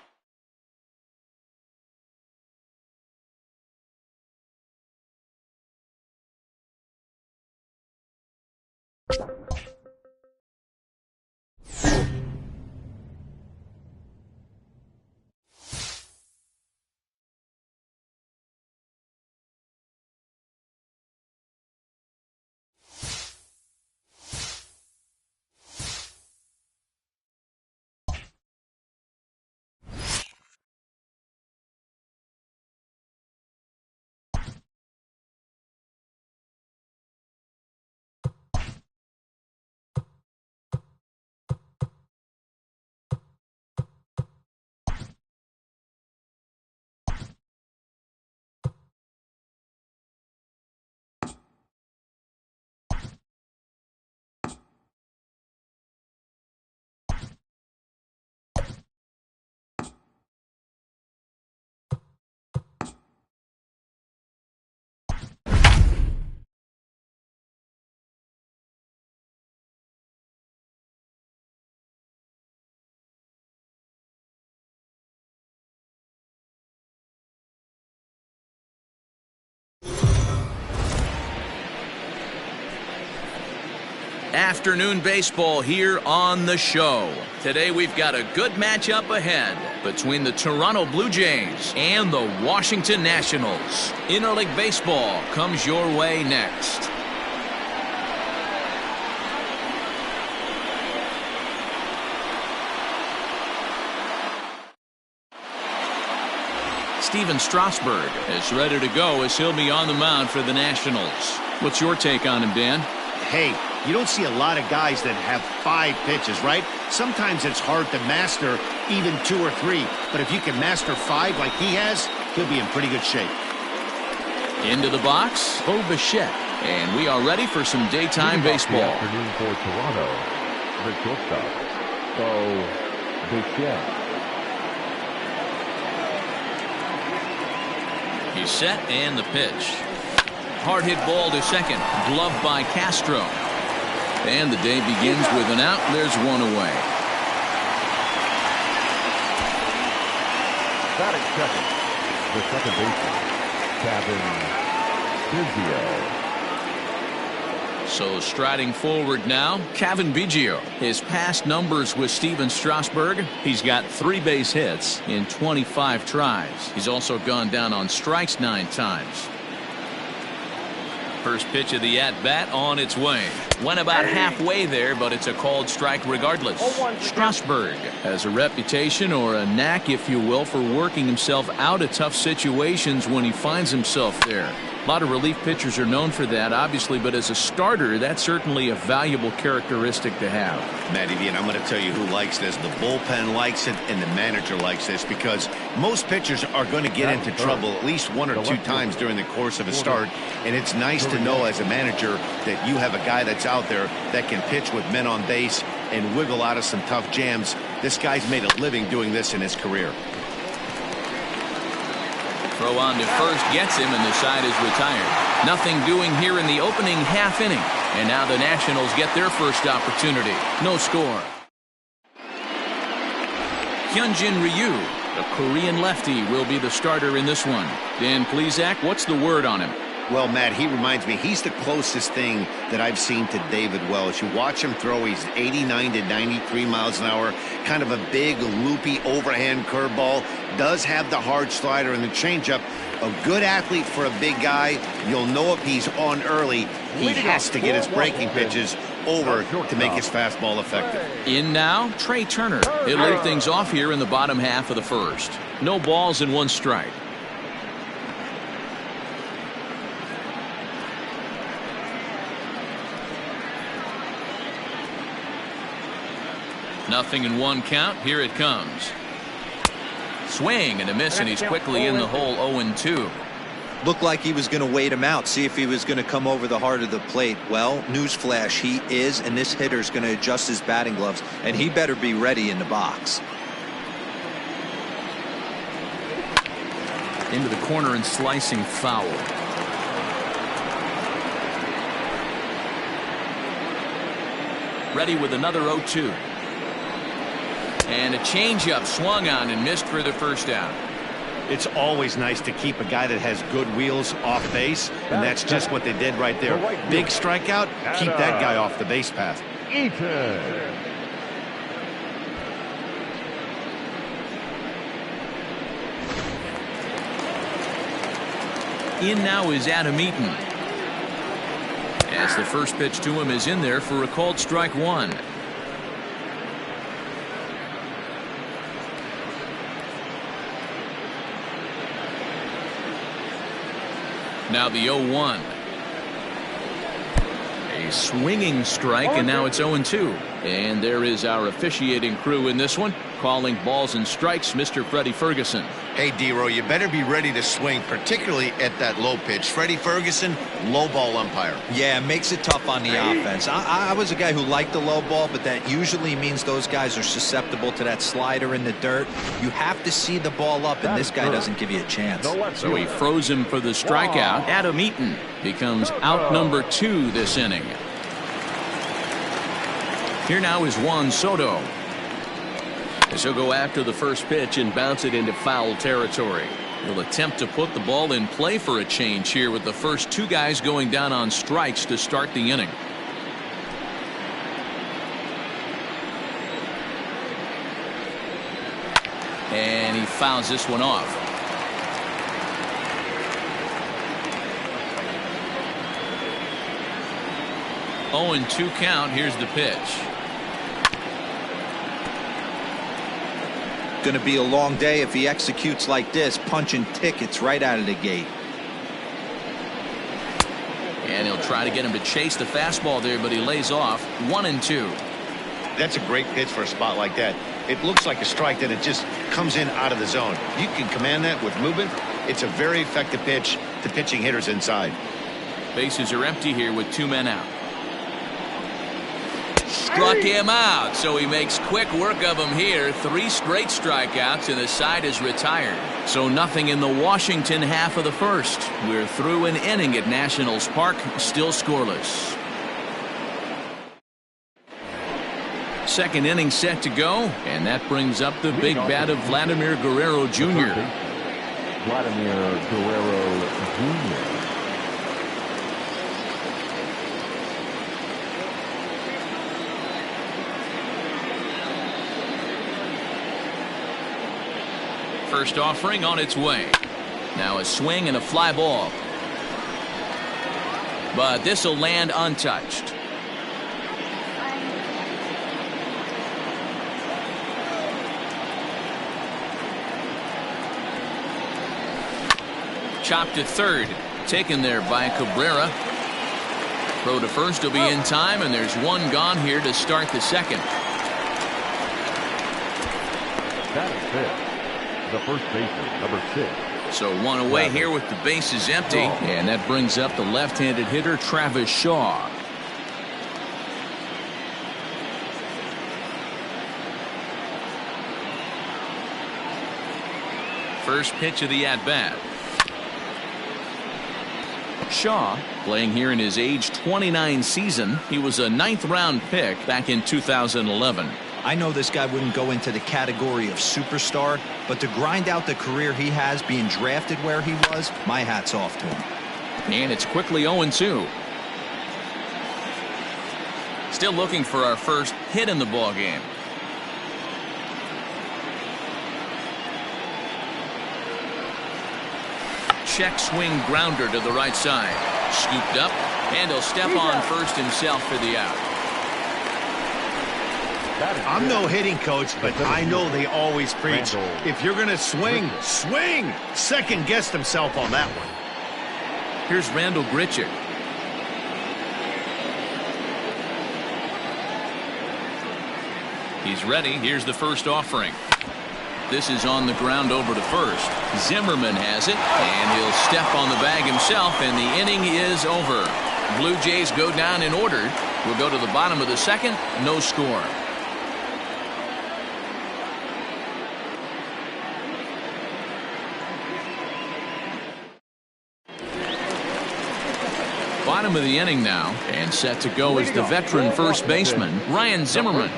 Afternoon baseball here on the show. Today we've got a good matchup ahead between the Toronto Blue Jays and the Washington Nationals. Interleague baseball comes your way next. Steven Strasburg is ready to go as he'll be on the mound for the Nationals. What's your take on him, Dan? Hey, you don't see a lot of guys that have 5 pitches, right? Sometimes it's hard to master even 2 or 3. But if you can master 5 like he has, he'll be in pretty good shape. Into the box, Mlb더쇼. And we are ready for some daytime baseball. Afternoon for Toronto. The shortstop, Mlb더쇼. He's set and the pitch. Hard hit ball to second. Gloved by Castro. And the day begins with an out. There's one away. Batting second, the second baseman, Kevin Biggio. So striding forward now, Kevin Biggio. His past numbers with Steven Strasburg. He's got 3 base hits in 25 tries. He's also gone down on strikes 9 times. First pitch of the at-bat on its way. Went about halfway there, but it's a called strike regardless. Strasburg has a reputation, or a knack, if you will, for working himself out of tough situations when he finds himself there. A lot of relief pitchers are known for that, obviously, but as a starter, that's certainly a valuable characteristic to have. Matty V, and I'm going to tell you who likes this. The bullpen likes it, and the manager likes this, because most pitchers are going to get into trouble at least one or two times during the course of a start, and it's nice to know as a manager that you have a guy that's out there that can pitch with men on base and wiggle out of some tough jams. This guy's made a living doing this in his career. Throw on to first gets him, and the side is retired. Nothing doing here in the opening half inning. And now the Nationals get their first opportunity. No score. Hyunjin Ryu, the Korean lefty, will be the starter in this one. Dan Plesac, what's the word on him? Well, Matt, he reminds me, he's the closest thing that I've seen to David Wells. You watch him throw, he's 89 to 93 miles an hour, kind of a big, loopy overhand curveball, does have the hard slider and the changeup. A good athlete for a big guy. You'll know if he's on early, he has to get his breaking pitches over to make his fastball effective. In now, Trey Turner. He'll lead things off here in the bottom half of the first. No balls and one strike. Nothing in one count. Here it comes. Swing and a miss, and he's quickly in the hole. 0-2. Looked like he was going to wait him out, see if he was going to come over the heart of the plate. Well, newsflash, he is, and this hitter's going to adjust his batting gloves, and he better be ready in the box. Into the corner and slicing foul. Ready with another 0-2. And a changeup swung on and missed for the first out. It's always nice to keep a guy that has good wheels off base, and that's just what they did right there. Big strikeout, keep that guy off the base path. In now is Adam Eaton. As the first pitch to him is in there for a called strike one. Now the 0-1. A swinging strike, and now it's 0-2. And there is our officiating crew in this one, calling balls and strikes, Mr. Freddie Ferguson. Hey, D-Row, you better be ready to swing, particularly at that low pitch. Freddie Ferguson, low ball umpire. Yeah, it makes it tough on the offense. I was a guy who liked the low ball, but that usually means those guys are susceptible to that slider in the dirt. You have to see the ball up, and this guy doesn't give you a chance. So he froze him for the strikeout. Adam Eaton becomes out number 2 this inning. Here now is Juan Soto. As he'll go after the first pitch and bounce it into foul territory. He'll attempt to put the ball in play for a change here with the first 2 guys going down on strikes to start the inning. And he fouls this one off. Oh, and 2 count. Here's the pitch. Going to be a long day if he executes like this, punching tickets right out of the gate. And he'll try to get him to chase the fastball there, but he lays off. 1-2. That's a great pitch for a spot like that. It looks like a strike that it just comes in out of the zone. You can command that with movement. It's a very effective pitch to pitching hitters inside. Bases are empty here with 2 men out. Struck him out, so he makes quick work of him here. 3 straight strikeouts, and the side is retired. So nothing in the Washington half of the first. We're through an inning at Nationals Park, still scoreless. Second inning set to go, and that brings up the big bat of Vladimir Guerrero Jr. Vladimir Guerrero Jr. First offering on its way. Now a swing and a fly ball. But this will land untouched. Chopped to third. Taken there by Cabrera. Throw to first will be in time, and there's one gone here to start the second. That is it. The first baseman, number 6. So one away here with the bases empty, and that brings up the left-handed hitter Travis Shaw. First pitch of the at-bat. Shaw playing here in his age 29 season. He was a 9th-round pick back in 2011. I know this guy wouldn't go into the category of superstar, but to grind out the career he has being drafted where he was, my hat's off to him. And it's quickly 0-2. Still looking for our first hit in the ballgame. Check swing grounder to the right side. Scooped up, and he'll step on first himself for the out. I'm no hitting coach, but I know they always preach, if you're going to swing, swing. Second guessed himself on that one. Here's Randall Grichuk. He's ready. Here's the first offering. This is on the ground over to first. Zimmerman has it, and he'll step on the bag himself, and the inning is over. Blue Jays go down in order. We'll go to the bottom of the second. No score. Bottom of the inning now, and set to go is the veteran first baseman, Ryan Zimmerman.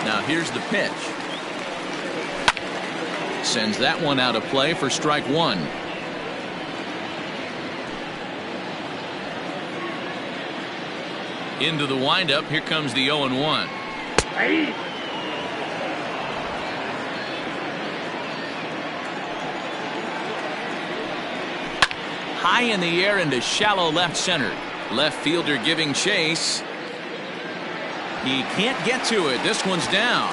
Now here's the pitch. Sends that one out of play for strike one. Into the windup. Here comes the 0-1. High in the air into shallow left center. Left fielder giving chase. He can't get to it. This one's down.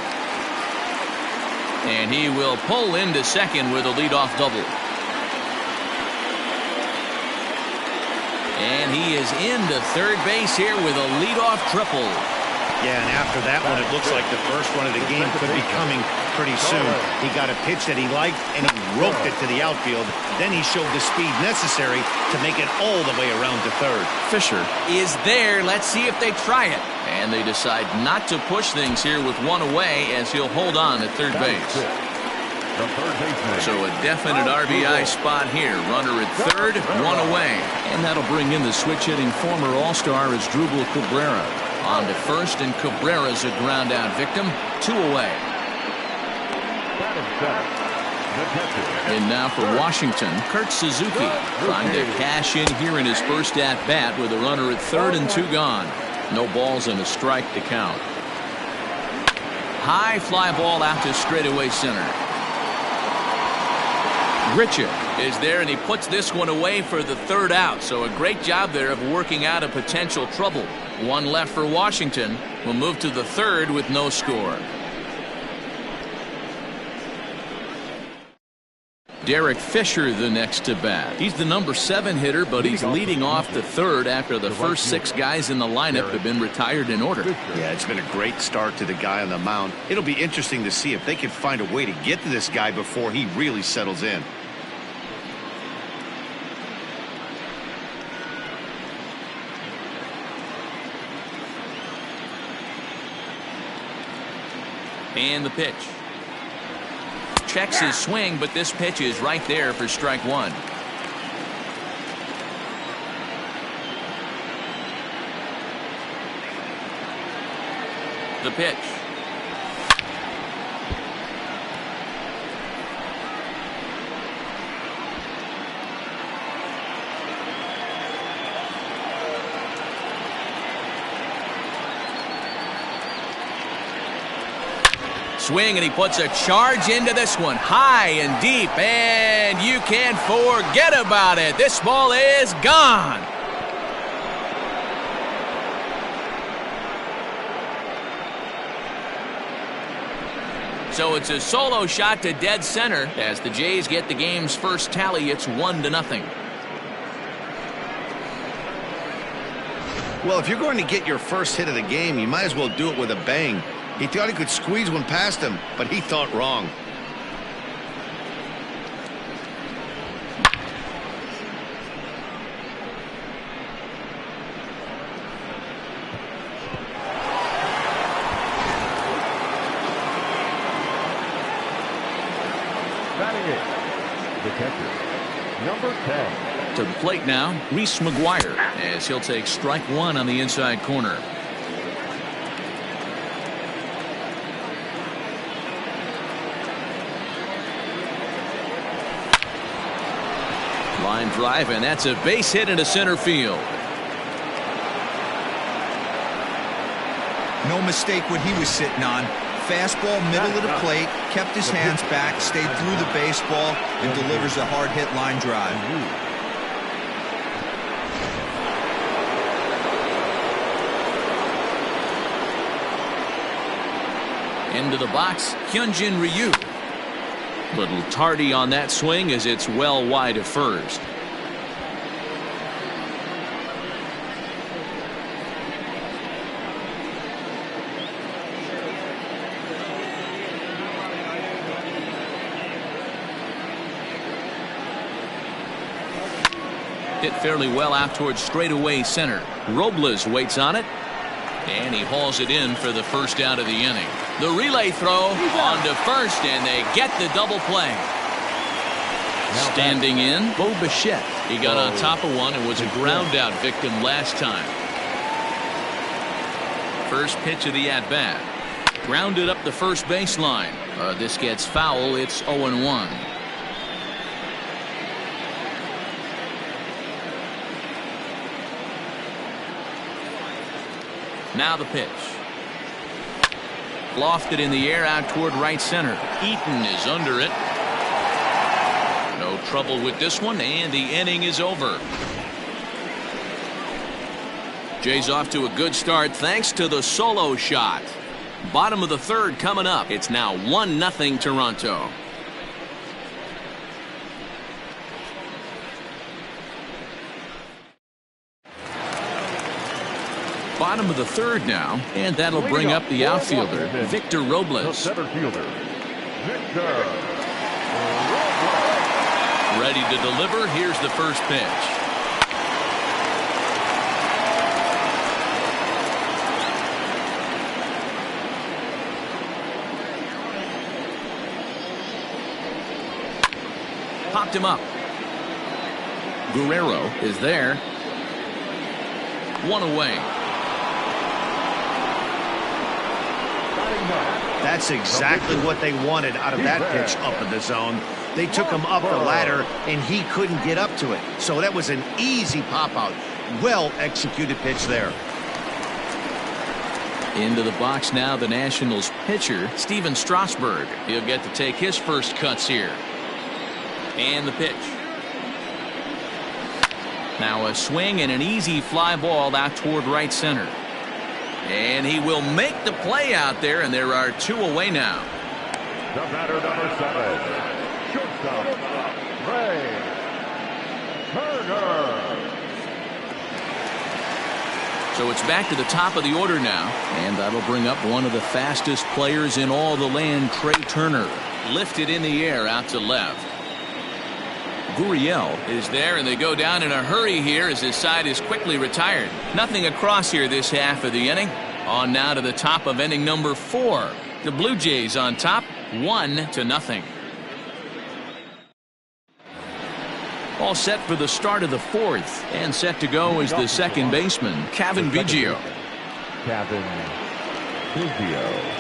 And he will pull into second with a leadoff double. And he is into third base here with a leadoff triple. Yeah, and after that one, it looks like the first run of the game could be coming pretty soon. He got a pitch that he liked, and he roped it to the outfield. Then he showed the speed necessary to make it all the way around to third. Fisher is there. Let's see if they try it. And they decide not to push things here with one away, as he'll hold on at third base. So a definite RBI spot here. Runner at third, one away. And that'll bring in the switch-hitting former All-Star Asdrubal Cabrera. On to first, and Cabrera's a ground-out victim. 2 away. And now for Washington, Kurt Suzuki trying to cash in here in his first at-bat with a runner at third and 2 gone. No balls and a strike to count. High fly ball out to straightaway center. Grichuk is there, and he puts this one away for the third out. So a great job there of working out a potential trouble. One left for Washington. We'll move to the third with no score. Derek Fisher the next to bat. He's the number 7 hitter, but he's leading off the third after the first 6 guys in the lineup have been retired in order. Yeah, it's been a great start to the guy on the mound. It'll be interesting to see if they can find a way to get to this guy before he really settles in. And the pitch. Checks his swing, but this pitch is right there for strike one. The pitch. Swing, and he puts a charge into this one, high and deep, and you can't forget about it. This ball is gone. So it's a solo shot to dead center as the Jays get the game's first tally. It's 1-0. Well, if you're going to get your first hit of the game, you might as well do it with a bang. He thought he could squeeze one past him, but he thought wrong. Batting it, the catcher, number 10. To the plate now, Reese McGuire, as he'll take strike one on the inside corner. Line drive, and that's a base hit into center field. No mistake what he was sitting on. Fastball, middle of the plate, kept his hands back, stayed through the baseball, and delivers a hard hit line drive. Into the box, Hyunjin Ryu. Little tardy on that swing as it's well wide of first. Hit fairly well out towards straightaway center. Robles waits on it, and he hauls it in for the first out of the inning. The relay throw on to first, and they get the double play. Standing in, Mlb더쇼. He got on top of one and was a ground out victim last time. First pitch of the at-bat. Grounded up the first baseline. This gets foul. It's 0-1. Now the pitch. Lofted in the air out toward right center. Eaton is under it. No trouble with this one, and the inning is over. Jays off to a good start thanks to the solo shot. Bottom of the third coming up. It's now 1-0 Toronto. Bottom of the third now, and that'll bring up the outfielder, Victor Robles. The center fielder, Victor Robles. Ready to deliver. Here's the first pitch. Popped him up. Guerrero is there. One away. That's exactly what they wanted out of that pitch up in the zone. They took him up the ladder, and he couldn't get up to it. So that was an easy pop-out. Well-executed pitch there. Into the box now, the Nationals pitcher, Steven Strasburg. He'll get to take his first cuts here. And the pitch. Now a swing and an easy fly ball out toward right center. And he will make the play out there, and there are two away now. The batter, number 7, shortstop, Ray Turner. So it's back to the top of the order now, and that'll bring up one of the fastest players in all the land, Trey Turner. Lifted in the air out to left. Gurriel is there, and they go down in a hurry here as his side is quickly retired. Nothing across here this half of the inning. On now to the top of inning number 4. The Blue Jays on top, 1-0. All set for the start of the 4th, and set to go is the second baseman, Cavan Biggio. Cavan Biggio.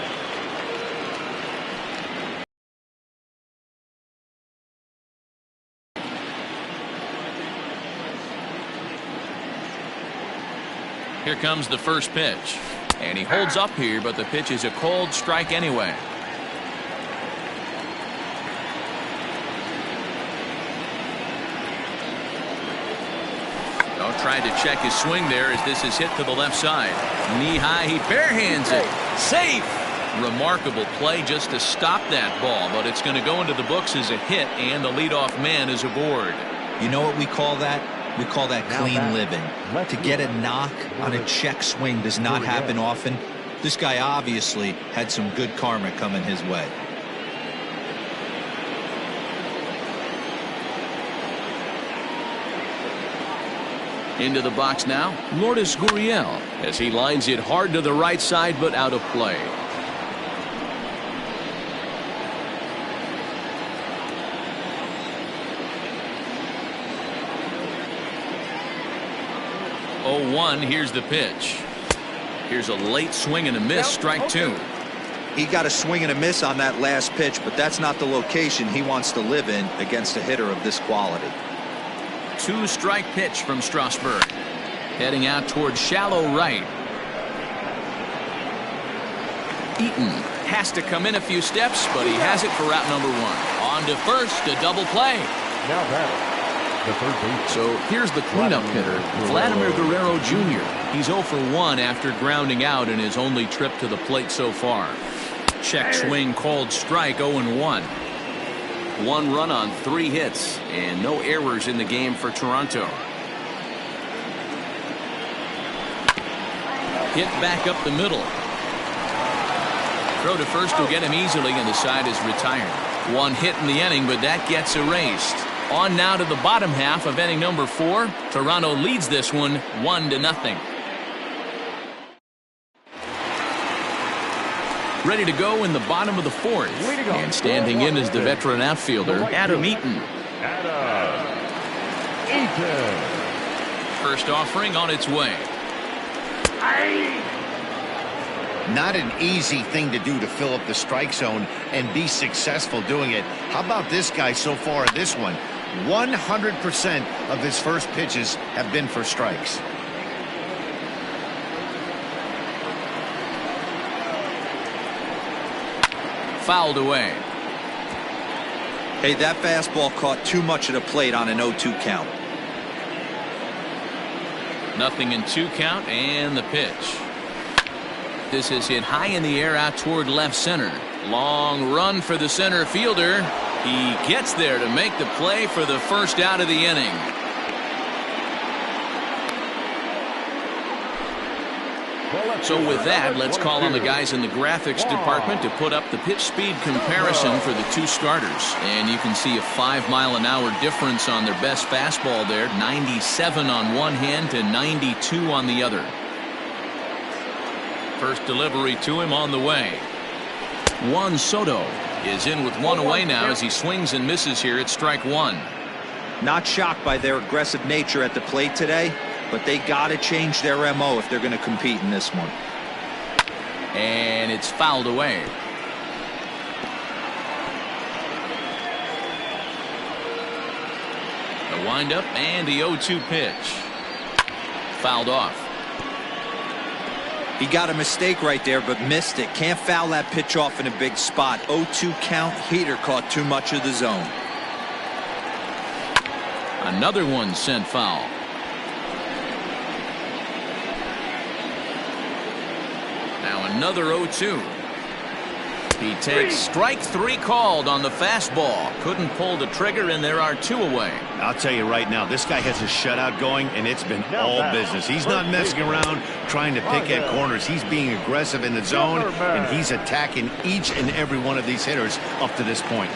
Here comes the first pitch. And he holds up here, but the pitch is a cold strike anyway. Tried to check his swing there as this is hit to the left side. Knee high, he barehands it. Safe. Remarkable play just to stop that ball, but it's going to go into the books as a hit, and the leadoff man is aboard. You know what we call that? We call that clean living. To get a knock on a check swing does not happen often. This guy obviously had some good karma coming his way. Into the box now, Lourdes Gurriel, as he lines it hard to the right side, but out of play. Oh, 1, here's the pitch. Here's a late swing and a miss, strike 2. He got a swing and a miss on that last pitch, but that's not the location he wants to live in against a hitter of this quality. 2-strike pitch from Strasburg. Heading out towards shallow right. Eaton has to come in a few steps, but he has it for route number 1. On to first, a double play. Now batting, the third baseman. So here's the cleanup hitter, Vladimir Guerrero Jr. He's 0 for 1 after grounding out in his only trip to the plate so far. Check swing called strike, 0-1. 1 run on 3 hits and no errors in the game for Toronto. Hit back up the middle. Throw to first will get him easily, and the side is retired. 1 hit in the inning, but that gets erased. On now to the bottom half of inning number 4. Toronto leads this one 1-0. Ready to go in the bottom of the 4th. And standing in is the veteran outfielder, Adam Eaton. First offering on its way. Not an easy thing to do to fill up the strike zone and be successful doing it. How about this guy so far in this one? 100% of his first pitches have been for strikes. Fouled away. Hey, that fastball caught too much of the plate on an 0-2 count. Nothing in 2 count, and the pitch. This is hit high in the air out toward left center. Long run for the center fielder. He gets there to make the play for the first out of the inning. So with that, let's call on the guys in the graphics department to put up the pitch speed comparison for the 2 starters. And you can see a 5-mile-an-hour difference on their best fastball there. 97 on one hand to 92 on the other. First delivery to him on the way. Juan Soto is in with 1 away now as he swings and misses here at strike 1. Not shocked by their aggressive nature at the plate today, but they got to change their MO if they're going to compete in this one. And it's fouled away. The windup and the 0-2 pitch. Fouled off. He got a mistake right there, but missed it. Can't foul that pitch off in a big spot. 0-2 count. Heater caught too much of the zone. Another one sent foul. Now another 0-2. He takes strike 3 called on the fastball. Couldn't pull the trigger, and there are 2 away. I'll tell you right now, this guy has a shutout going, and it's been all business. He's not messing around trying to pick at corners. He's being aggressive in the zone, and he's attacking each and every one of these hitters up to this point.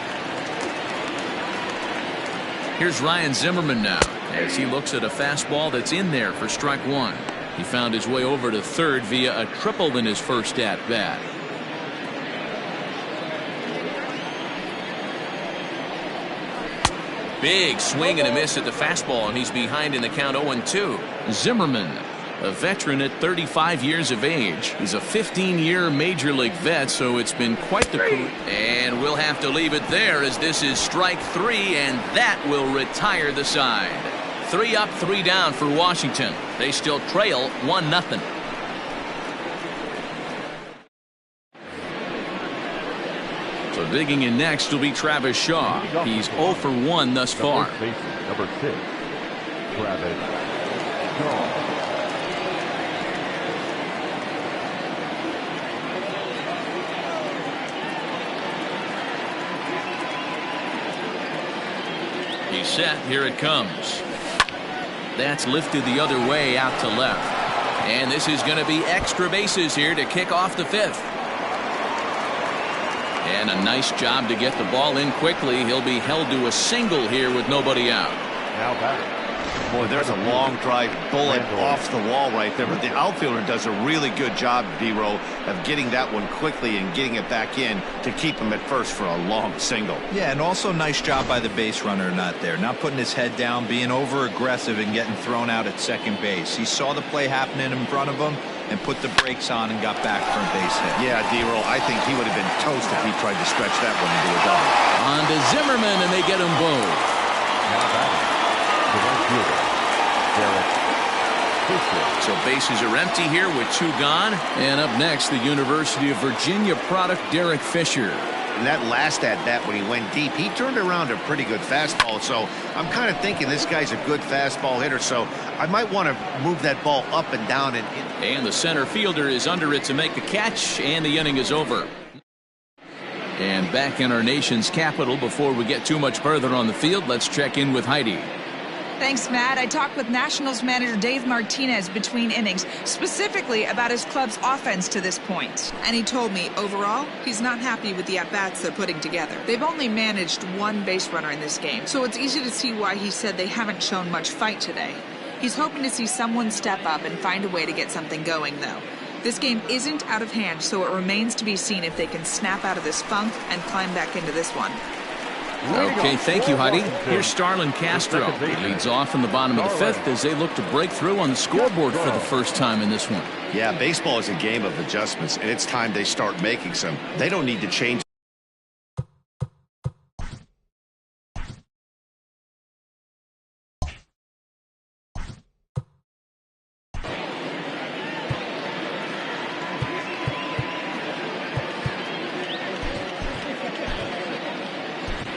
Here's Ryan Zimmerman now as he looks at a fastball that's in there for strike 1. He found his way over to third via a triple in his first at-bat. Big swing and a miss at the fastball, and he's behind in the count 0-2. Zimmerman, a veteran at 35 years of age. He's a 15-year Major League vet, so it's been quite the coup. And we'll have to leave it there as this is strike 3, and that will retire the side. 3 up, 3 down for Washington. They still trail 1-0. So digging in next will be Travis Shaw. He's 0 for 1 thus far. Number 6, Travis Shaw. set. Here it comes. That's lifted the other way out to left. And this is going to be extra bases here to kick off the 5th. And a nice job to get the ball in quickly. He'll be held to a single here with nobody out. Now batting. Boy, there's a long drive bullet off the wall right there. But the outfielder does a really good job, D-Row, of getting that one quickly and getting it back in to keep him at first for a long single. Yeah, and also nice job by the base runner not there. Not putting his head down, being over-aggressive and getting thrown out at second base. He saw the play happening in front of him and put the brakes on and got back for a base hit. Yeah, D-Row, I think he would have been toast if he tried to stretch that one into a double. On to Zimmerman, and they get him both. Now batting. The right fielder, Derek Fisher. So bases are empty here with 2 gone. And up next, the University of Virginia product, Derek Fisher. And that last at-bat when he went deep, he turned around a pretty good fastball. So I'm kind of thinking this guy's a good fastball hitter. So I might want to move that ball up and down. And the center fielder is under it to make the catch, and the inning is over. And back in our nation's capital, before we get too much further on the field, let's check in with Heidi. Thanks, Matt. I talked with Nationals manager Dave Martinez between innings, specifically about his club's offense to this point. And he told me, overall, he's not happy with the at-bats they're putting together. They've only managed 1 base runner in this game, so it's easy to see why he said they haven't shown much fight today. He's hoping to see someone step up and find a way to get something going, though. This game isn't out of hand, so it remains to be seen if they can snap out of this funk and climb back into this one. Okay, thank you, Heidi. Here's Starlin Castro. He leads off in the bottom of the 5th as they look to break through on the scoreboard for the first time in this one. Yeah, baseball is a game of adjustments, and it's time they start making some. They don't need to change.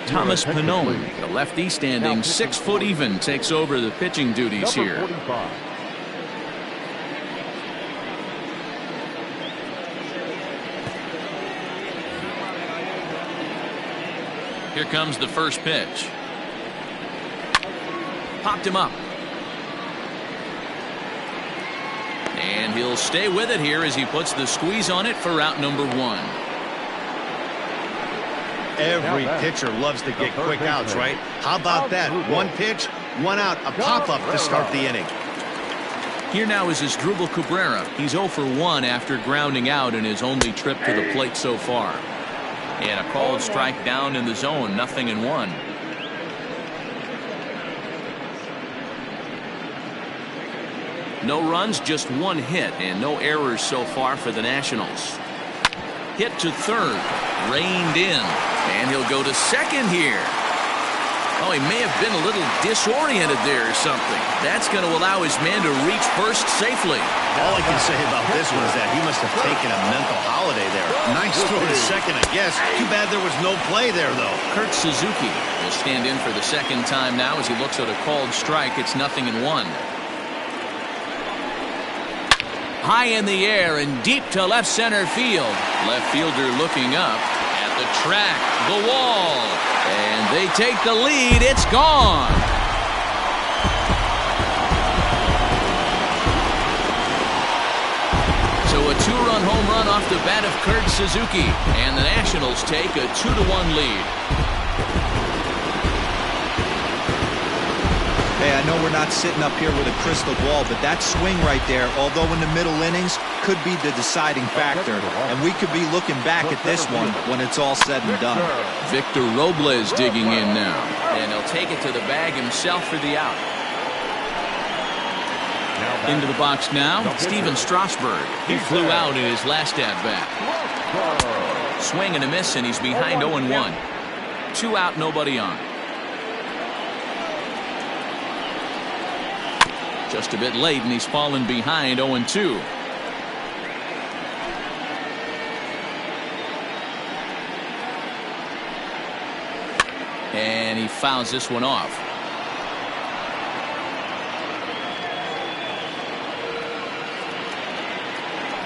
Thomas Pannone, the lefty standing 6 foot even, takes over the pitching duties here. Number 45. Here comes the first pitch. Popped him up. And he'll stay with it here as he puts the squeeze on it for out number 1. Every pitcher loves to get quick outs, right? How about that? 1 pitch, 1 out, a pop-up to start the inning. Here now is Asdrubal Cabrera. He's 0 for 1 after grounding out in his only trip to the plate so far. And a called strike down in the zone, 0-1. No runs, just 1 hit, and no errors so far for the Nationals. Hit to third, reined in, and he'll go to second here. Oh, he may have been a little disoriented there or something. That's going to allow his man to reach first safely. All I can say about this one is that he must have taken a mental holiday there. Nice throw to second, I guess. Too bad there was no play there, though. Kurt Suzuki will stand in for the second time now as he looks at a called strike. It's 0-1. High in the air and deep to left center field. Left fielder looking up at the track, the wall, and they take the lead. It's gone. So a 2-run home run off the bat of Kurt Suzuki, and the Nationals take a 2-1 lead. Hey, I know we're not sitting up here with a crystal ball, but that swing right there, although in the middle innings, could be the deciding factor. And we could be looking back at this one when it's all said and done. Victor Robles digging in now. And he'll take it to the bag himself for the out. Into the box now, Steven Strasburg. He flew out in his last at-bat. Swing and a miss, and he's behind 0-1. 2 out, nobody on. Just a bit late, and he's fallen behind 0-2. And he fouls this one off.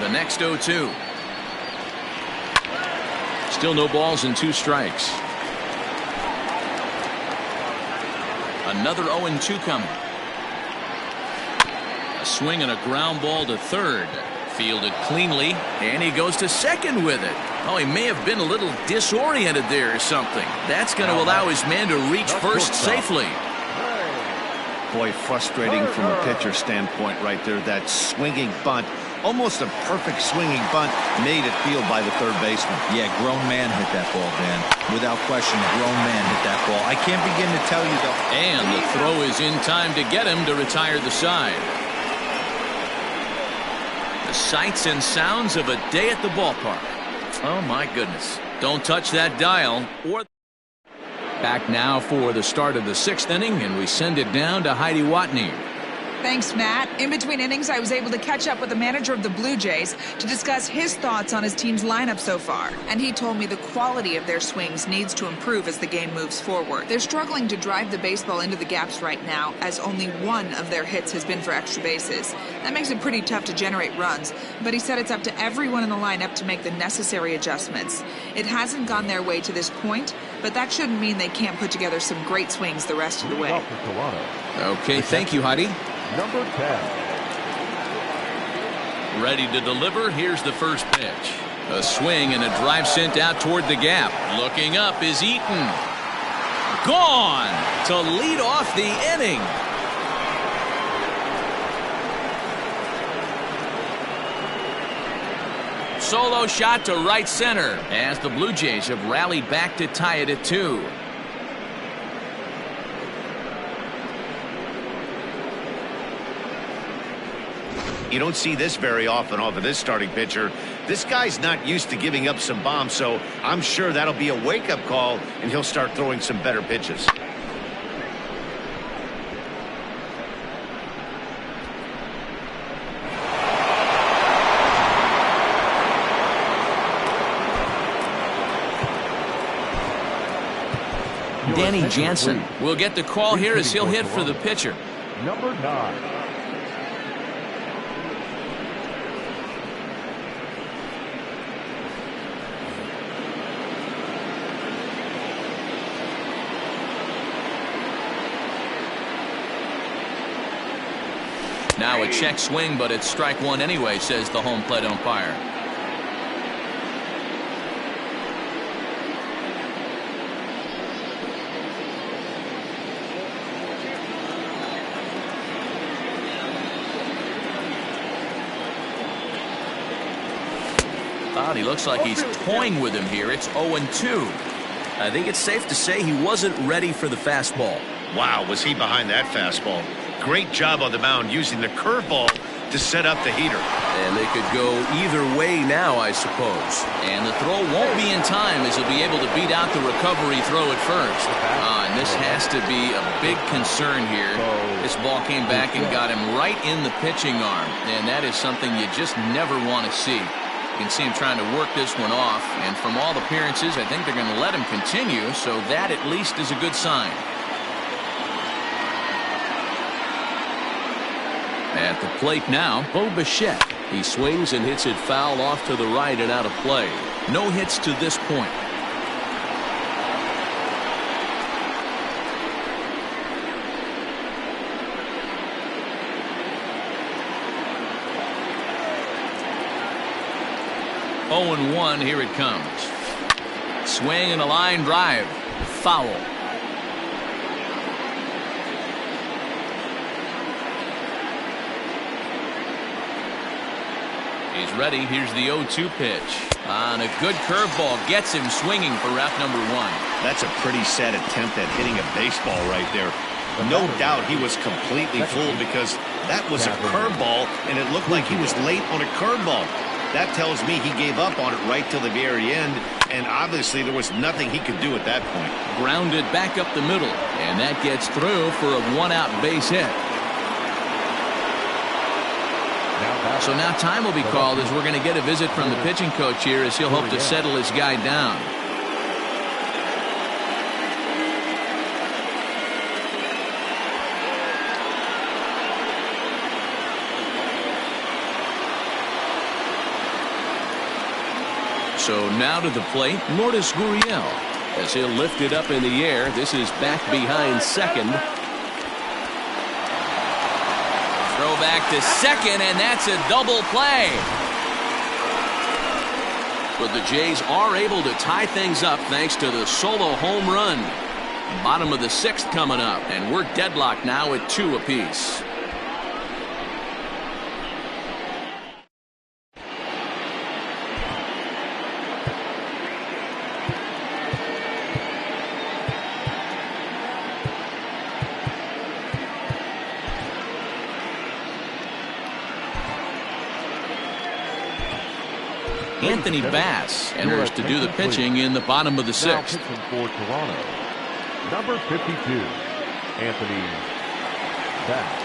The next 0-2. Still no balls and 2 strikes. Another 0-2 coming. A swing and a ground ball to third. Fielded cleanly, and he goes to second with it. Oh, he may have been a little disoriented there or something. That's going to allow his man to reach first safely. Boy, frustrating from a pitcher standpoint right there. That swinging bunt, almost a perfect swinging bunt, made it field by the third baseman. Yeah, grown man hit that ball, Dan. Without question, grown man hit that ball. I can't begin to tell you, though. And the throw is in time to get him to retire the side. The sights and sounds of a day at the ballpark. Oh, my goodness. Don't touch that dial. Back now for the start of the 6th inning, and we send it down to Heidi Watney. Thanks, Matt. In between innings, I was able to catch up with the manager of the Blue Jays to discuss his thoughts on his team's lineup so far. And he told me the quality of their swings needs to improve as the game moves forward. They're struggling to drive the baseball into the gaps right now, as only one of their hits has been for extra bases. That makes it pretty tough to generate runs, but he said it's up to everyone in the lineup to make the necessary adjustments. It hasn't gone their way to this point, but that shouldn't mean they can't put together some great swings the rest of the way. Okay, thank you, Heidi. Number 10. Ready to deliver. Here's the first pitch. A swing and a drive sent out toward the gap. Looking up is Eaton. Gone to lead off the inning. Solo shot to right center as the Blue Jays have rallied back to tie it at 2. You don't see this very often off of this starting pitcher. This guy's not used to giving up some bombs, so I'm sure that'll be a wake-up call, and he'll start throwing some better pitches. Danny Jansen will get the call here as he'll hit for the pitcher. Number 9. Now a check swing, but it's strike one anyway, says the home plate umpire. He looks like he's toying with him here. It's 0-2. I think it's safe to say he wasn't ready for the fastball. Wow, was he behind that fastball. Great job on the mound using the curveball to set up the heater. And they could go either way now, I suppose. And the throw won't be in time as he'll be able to beat out the recovery throw at first. And this has to be a big concern here. This ball came back and got him right in the pitching arm. And that is something you just never want to see. You can see him trying to work this one off. And from all appearances, I think they're going to let him continue. So that at least is a good sign. At the plate now, Mlb더쇼. He swings and hits it foul off to the right and out of play. No hits to this point. Oh, and 1, here it comes. Swing and a line drive. Foul. He's ready. Here's the 0-2 pitch. And a good curveball gets him swinging for ref number 1. That's a pretty sad attempt at hitting a baseball right there. No doubt he was completely fooled because that was a curveball, and it looked like he was late on a curveball. That tells me he gave up on it right till the very end, and obviously there was nothing he could do at that point. Grounded back up the middle, and that gets through for a 1-out base hit. So now time will be called as we're going to get a visit from the pitching coach here as he'll hope to settle his guy down. So now to the plate, Lourdes Gurriel, as he'll lift it up in the air. This is back behind second. back to second, and that's a double play. But the Jays are able to tie things up thanks to the solo home run. Bottom of the 6th coming up, and we're deadlocked now at 2 apiece. Anthony Bass enters to do the pitching in the bottom of the 6th. For Toronto, number 52, Anthony Bass.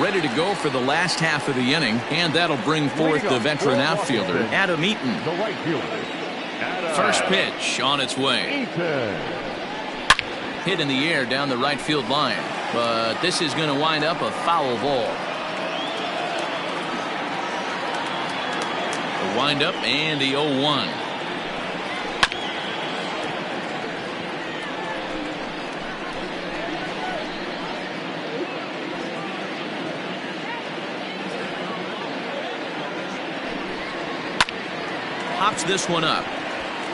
Ready to go for the last half of the inning, and that'll bring forth the veteran outfielder, Adam Eaton. The right fielder, First pitch on its way. Hit in the air down the right field line, but this is going to wind up a foul ball. The windup and the 0-1. Hops this one up,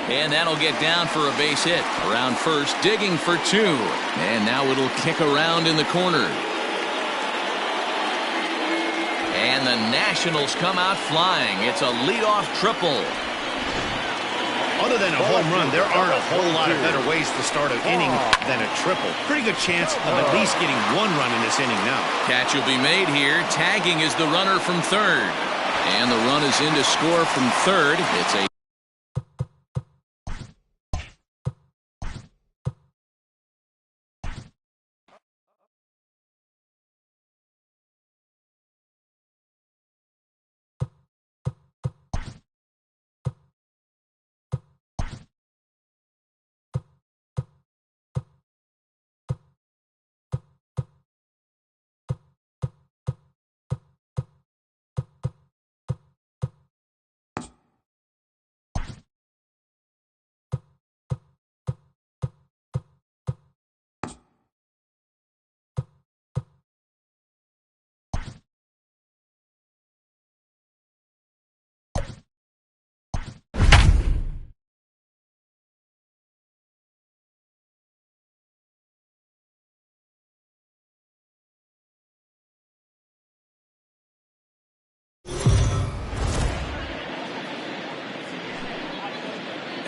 and that'll get down for a base hit. Around first, digging for 2, and now it'll kick around in the corner. And the Nationals come out flying. It's a leadoff triple. Other than a home run, there aren't a whole lot of better ways to start an inning than a triple. Pretty good chance of at least getting 1 run in this inning now. Catch will be made here. Tagging is the runner from third. And the run is in to score from third. It's a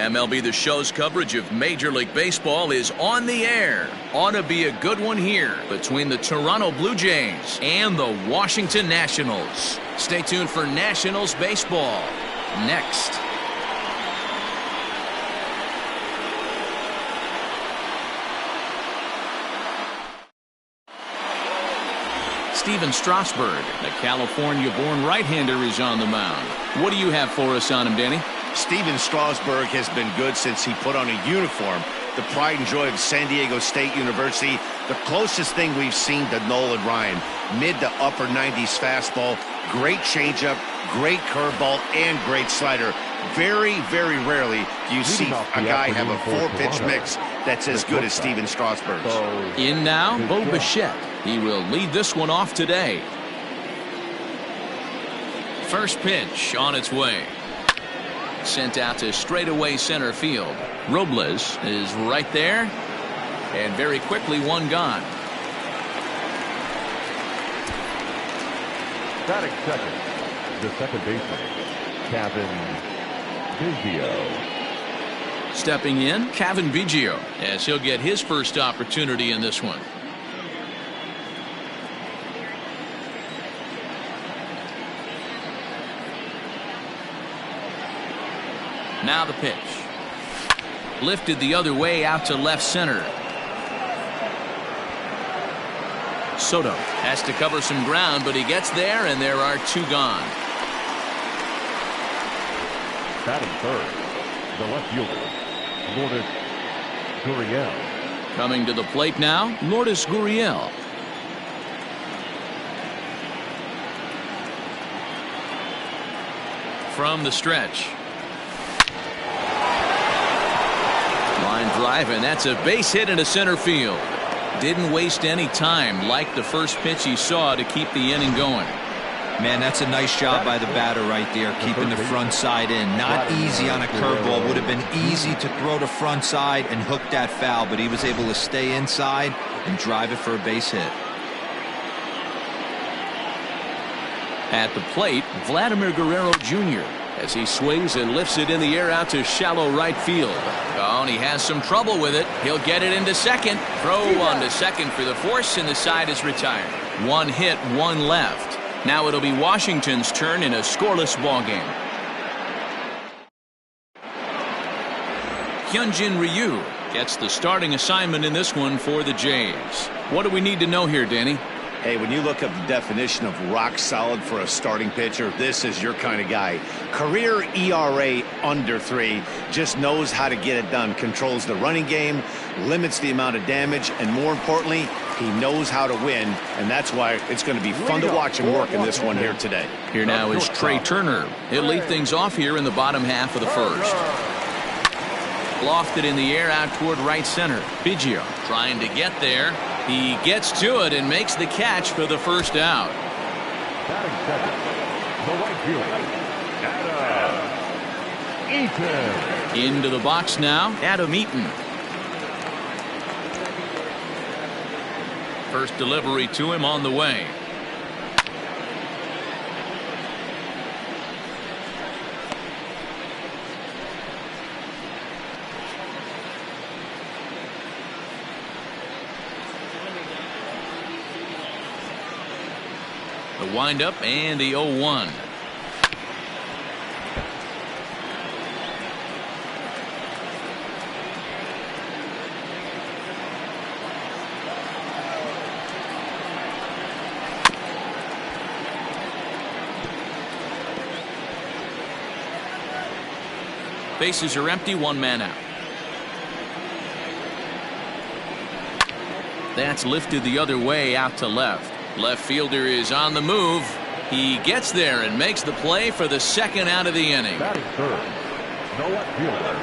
MLBTheShow's coverage of Major League Baseball is on the air. Ought to be a good one here between the Toronto Blue Jays and the Washington Nationals. Stay tuned for Nationals baseball next. Steven Strasburg, the California-born right-hander, is on the mound. What do you have for us on him, Danny? Steven Strasburg has been good since he put on a uniform. The pride and joy of San Diego State University. The closest thing we've seen to Nolan Ryan. Mid to upper 90s fastball. Great changeup, great curveball, and great slider. Very, very rarely do you see a guy have a 4-pitch mix that's as good as Steven Strasburg. In now, Mlb더쇼. He will lead this one off today. First pitch on its way. Sent out to straightaway center field. Robles is right there, and very quickly one gone. Batting second, the second baseman, Cavan Biggio. Stepping in, Cavan Biggio, as he'll get his first opportunity in this one. Now the pitch. Lifted the other way out to left center. Soto has to cover some ground, but he gets there, and there are 2 gone. Batting third, the left fielder, Lourdes Gurriel. Coming to the plate now, Lourdes Gurriel. From the stretch. Line drive, and that's a base hit into center field. didn't waste any time like the first pitch he saw to keep the inning going. Man, that's a nice job by the batter right there, keeping the front side in. Not easy on a curveball. Would have been easy to throw the front side and hook that foul, but he was able to stay inside and drive it for a base hit. At the plate, Vladimir Guerrero Jr. as he swings and lifts it in the air out to shallow right field. Oh, and he has some trouble with it. He'll get it into second. Throw on to second for the force, and the side is retired. One hit, one left. Now it'll be Washington's turn in a scoreless ball game. Hyunjin Ryu gets the starting assignment in this one for the Jays. What do we need to know here, Danny? Hey, when you look up the definition of rock solid for a starting pitcher, this is your kind of guy. Career ERA under 3, just knows how to get it done, controls the running game, limits the amount of damage, and more importantly, he knows how to win, and that's why it's going to be fun to watch him work in this one here today. Here now is Trey Turner. He'll lead things off here in the bottom half of the first. Lofted in the air out toward right center. Biggio trying to get there. He gets to it and makes the catch for the first out. Batting second, the right fielder, Adam Eaton. Into the box now, Adam Eaton. First delivery to him on the way. The windup and the 0-1. Bases are empty, one man out. That's lifted the other way out to left. Left fielder is on the move. He gets there and makes the play for the second out of the inning. Batting third, the left fielder,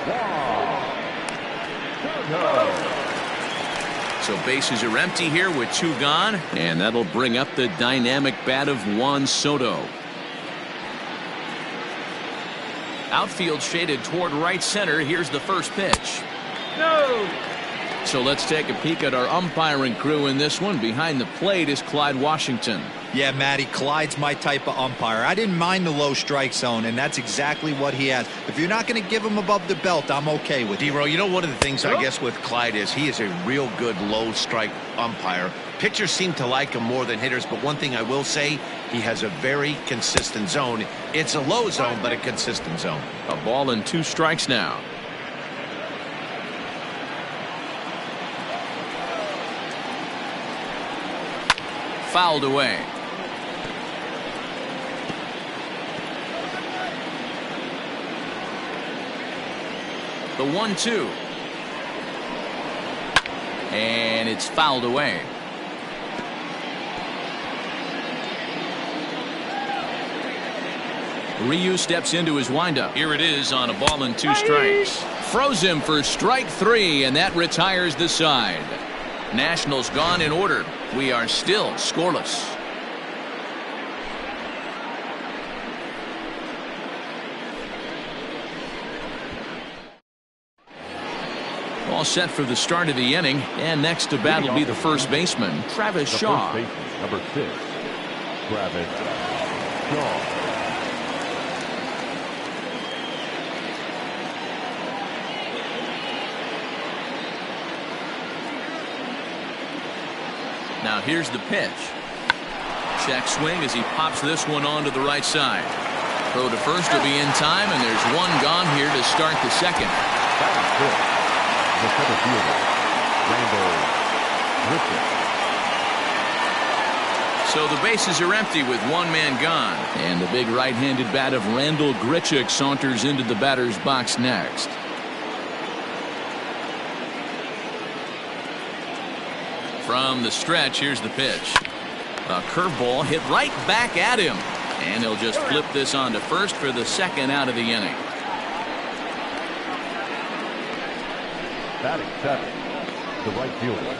Juan Soto. So bases are empty here with 2 gone, and that'll bring up the dynamic bat of Juan Soto. Outfield shaded toward right center. Here's the first pitch. No. So let's take a peek at our umpiring crew in this one. Behind the plate is Clyde Washington. Yeah, Matty, Clyde's my type of umpire. I didn't mind the low strike zone, and that's exactly what he has. If you're not going to give him above the belt, I'm okay with it. D-Row, you know, one of the things I guess with Clyde is he is a real good low strike umpire. Pitchers seem to like him more than hitters, but one thing I will say, he has a very consistent zone. It's a low zone, but a consistent zone. A ball and 2 strikes now. Fouled away. The 1-2. And it's fouled away. Ryu steps into his windup. Here it is on a ball and 2 strikes. Froze him for strike 3, and that retires the side. Nationals gone in order. We are still scoreless. All set for the start of the inning, and next to bat will be the first baseman, Travis Shaw. First baseman, number 6, Travis Shaw. Now here's the pitch. Check swing as he pops this one onto the right side. Throw to first will be in time, and there's 1 gone here to start the second. That is good. The center fielder, Randall Grichuk. So the bases are empty with 1 man gone. And the big right-handed bat of Randall Grichuk saunters into the batter's box next. From the stretch, here's the pitch. A curveball hit right back at him. And he'll just flip this on to first for the second out of the inning. Batting 7, the right fielder,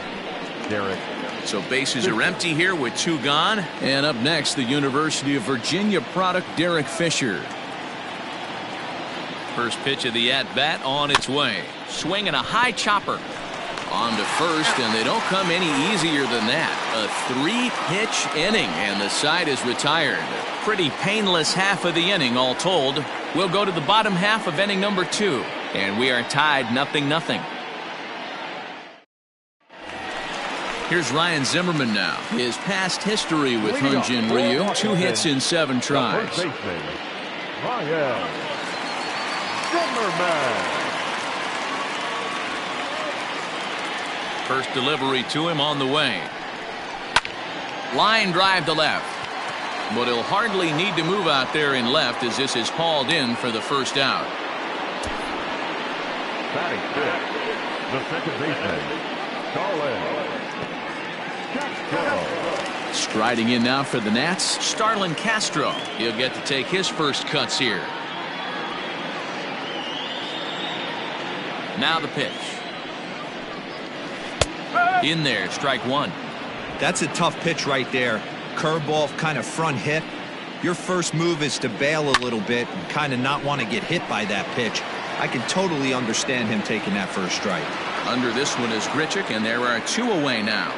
Derek. So bases are empty here with 2 gone. And up next, the University of Virginia product, Derek Fisher. First pitch of the at-bat on its way. Swinging a high chopper. On to first, and they don't come any easier than that. A 3-pitch inning, and the side is retired. Pretty painless half of the inning, all told. We'll go to the bottom half of inning number 2, and we are tied 0-0. Here's Ryan Zimmerman now. His past history with Hyunjin Ryu, 2 hits in 7 tries. First baseman, Ryan Zimmerman. First delivery to him on the way. Line drive to left. But he'll hardly need to move out there in left as this is hauled in for the first out. Batting fifth, the second baseman, Starlin Castro. Striding in now for the Nats, Starlin Castro. He'll get to take his first cuts here. Now the pitch. In there, strike 1. That's a tough pitch right there. Curveball, kind of front hip. Your first move is to bail a little bit and kind of not want to get hit by that pitch. I can totally understand him taking that first strike. Under this one is Grichuk, and there are 2 away now.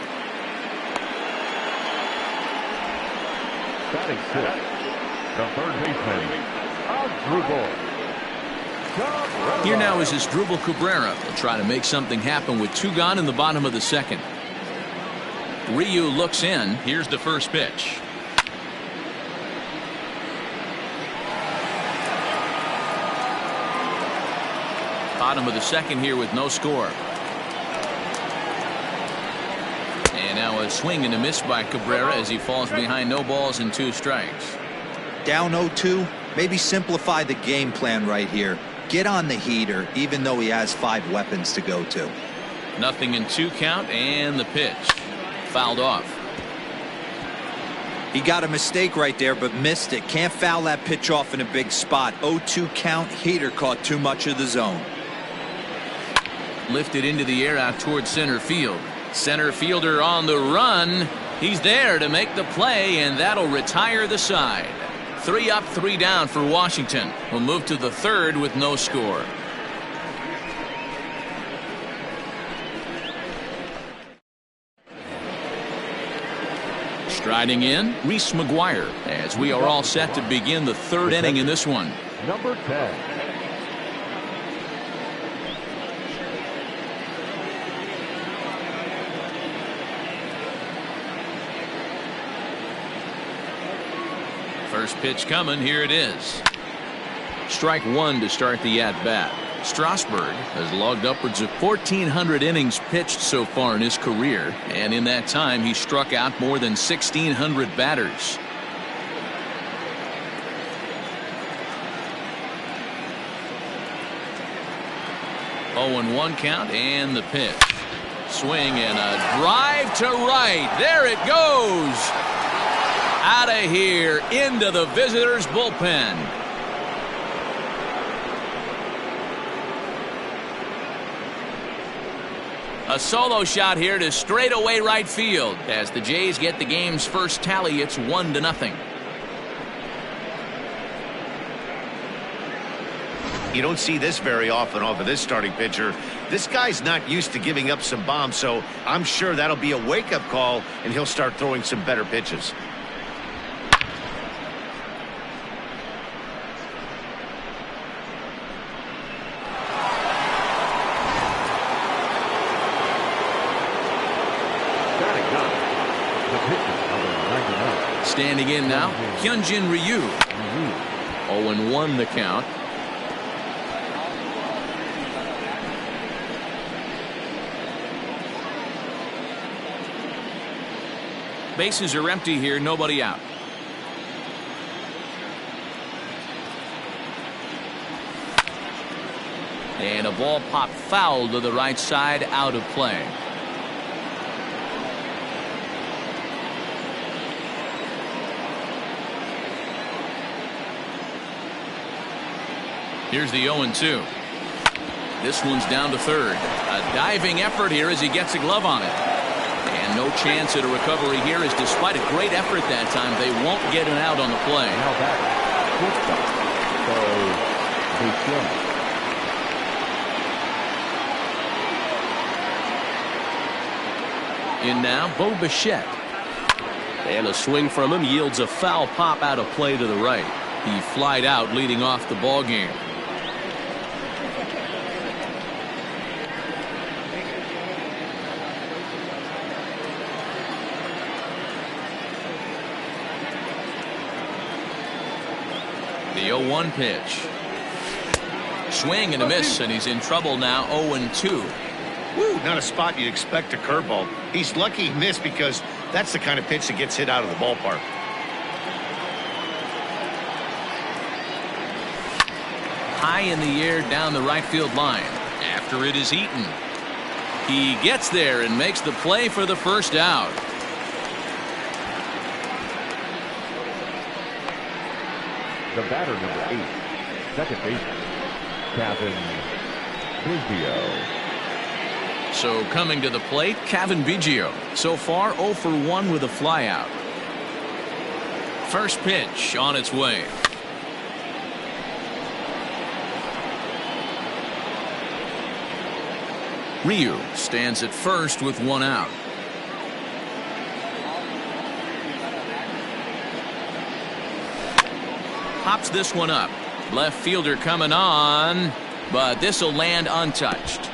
Batting sixth, the third baseman, Asdrubal. Here now is Asdrubal Cabrera. He'll try to make something happen with 2 gone in the bottom of the second. Ryu looks in. Here's the first pitch. Bottom of the second here with no score. And now a swing and a miss by Cabrera as he falls behind no balls and 2 strikes. Down 0-2, maybe simplify the game plan right here. Get on the heater, even though he has 5 weapons to go to. 0-2 count, and the pitch. Fouled off. He got a mistake right there, but missed it. Can't foul that pitch off in a big spot. 0-2 count, heater caught too much of the zone. Lifted into the air out towards center field. Center fielder on the run. He's there to make the play, and that'll retire the side. 3 up, 3 down for Washington. We'll move to the third with no score. Striding in, Reese McGuire, as we are all set to begin the third inning in this one. Number 10. First pitch coming. Here it is. Strike 1 to start the at-bat. Strasburg has logged upwards of 1,400 innings pitched so far in his career, and in that time he struck out more than 1,600 batters. Oh, 0-1 count, and the pitch. Swing and a drive to right. There it goes. Out of here into the visitors' bullpen. A solo shot here to straightaway right field. As the Jays get the game's first tally, it's 1-0. You don't see this very often off of this starting pitcher. This guy's not used to giving up some bombs, so I'm sure that'll be a wake-up call, and he'll start throwing some better pitches. Standing in now, Hyunjin Ryu. 0-1 the count. Bases are empty here, nobody out. And a ball popped foul to the right side, out of play. Here's the 0-2. This one's down to third. A diving effort here as he gets a glove on it. And chance at a recovery here, as despite a great effort that time, they won't get an out on the play. Now back. In now, Mlb더쇼. And a swing from him yields a foul pop out of play to the right. He flied out, leading off the ball game. The 0-1 pitch. Swing and a miss, and he's in trouble now. 0-2. Woo, not a spot you'd expect a curveball. He's lucky he missed, because that's the kind of pitch that gets hit out of the ballpark. High in the air down the right field line. After it is Eaton. He gets there and makes the play for the first out. The batter, number 8, second baseman, Cavan Biggio. So coming to the plate, Cavan Biggio. So far 0 for 1 with a flyout. First pitch on its way. Ryu stands at first with 1 out. Pops this one up. Left fielder coming on, but this will land untouched.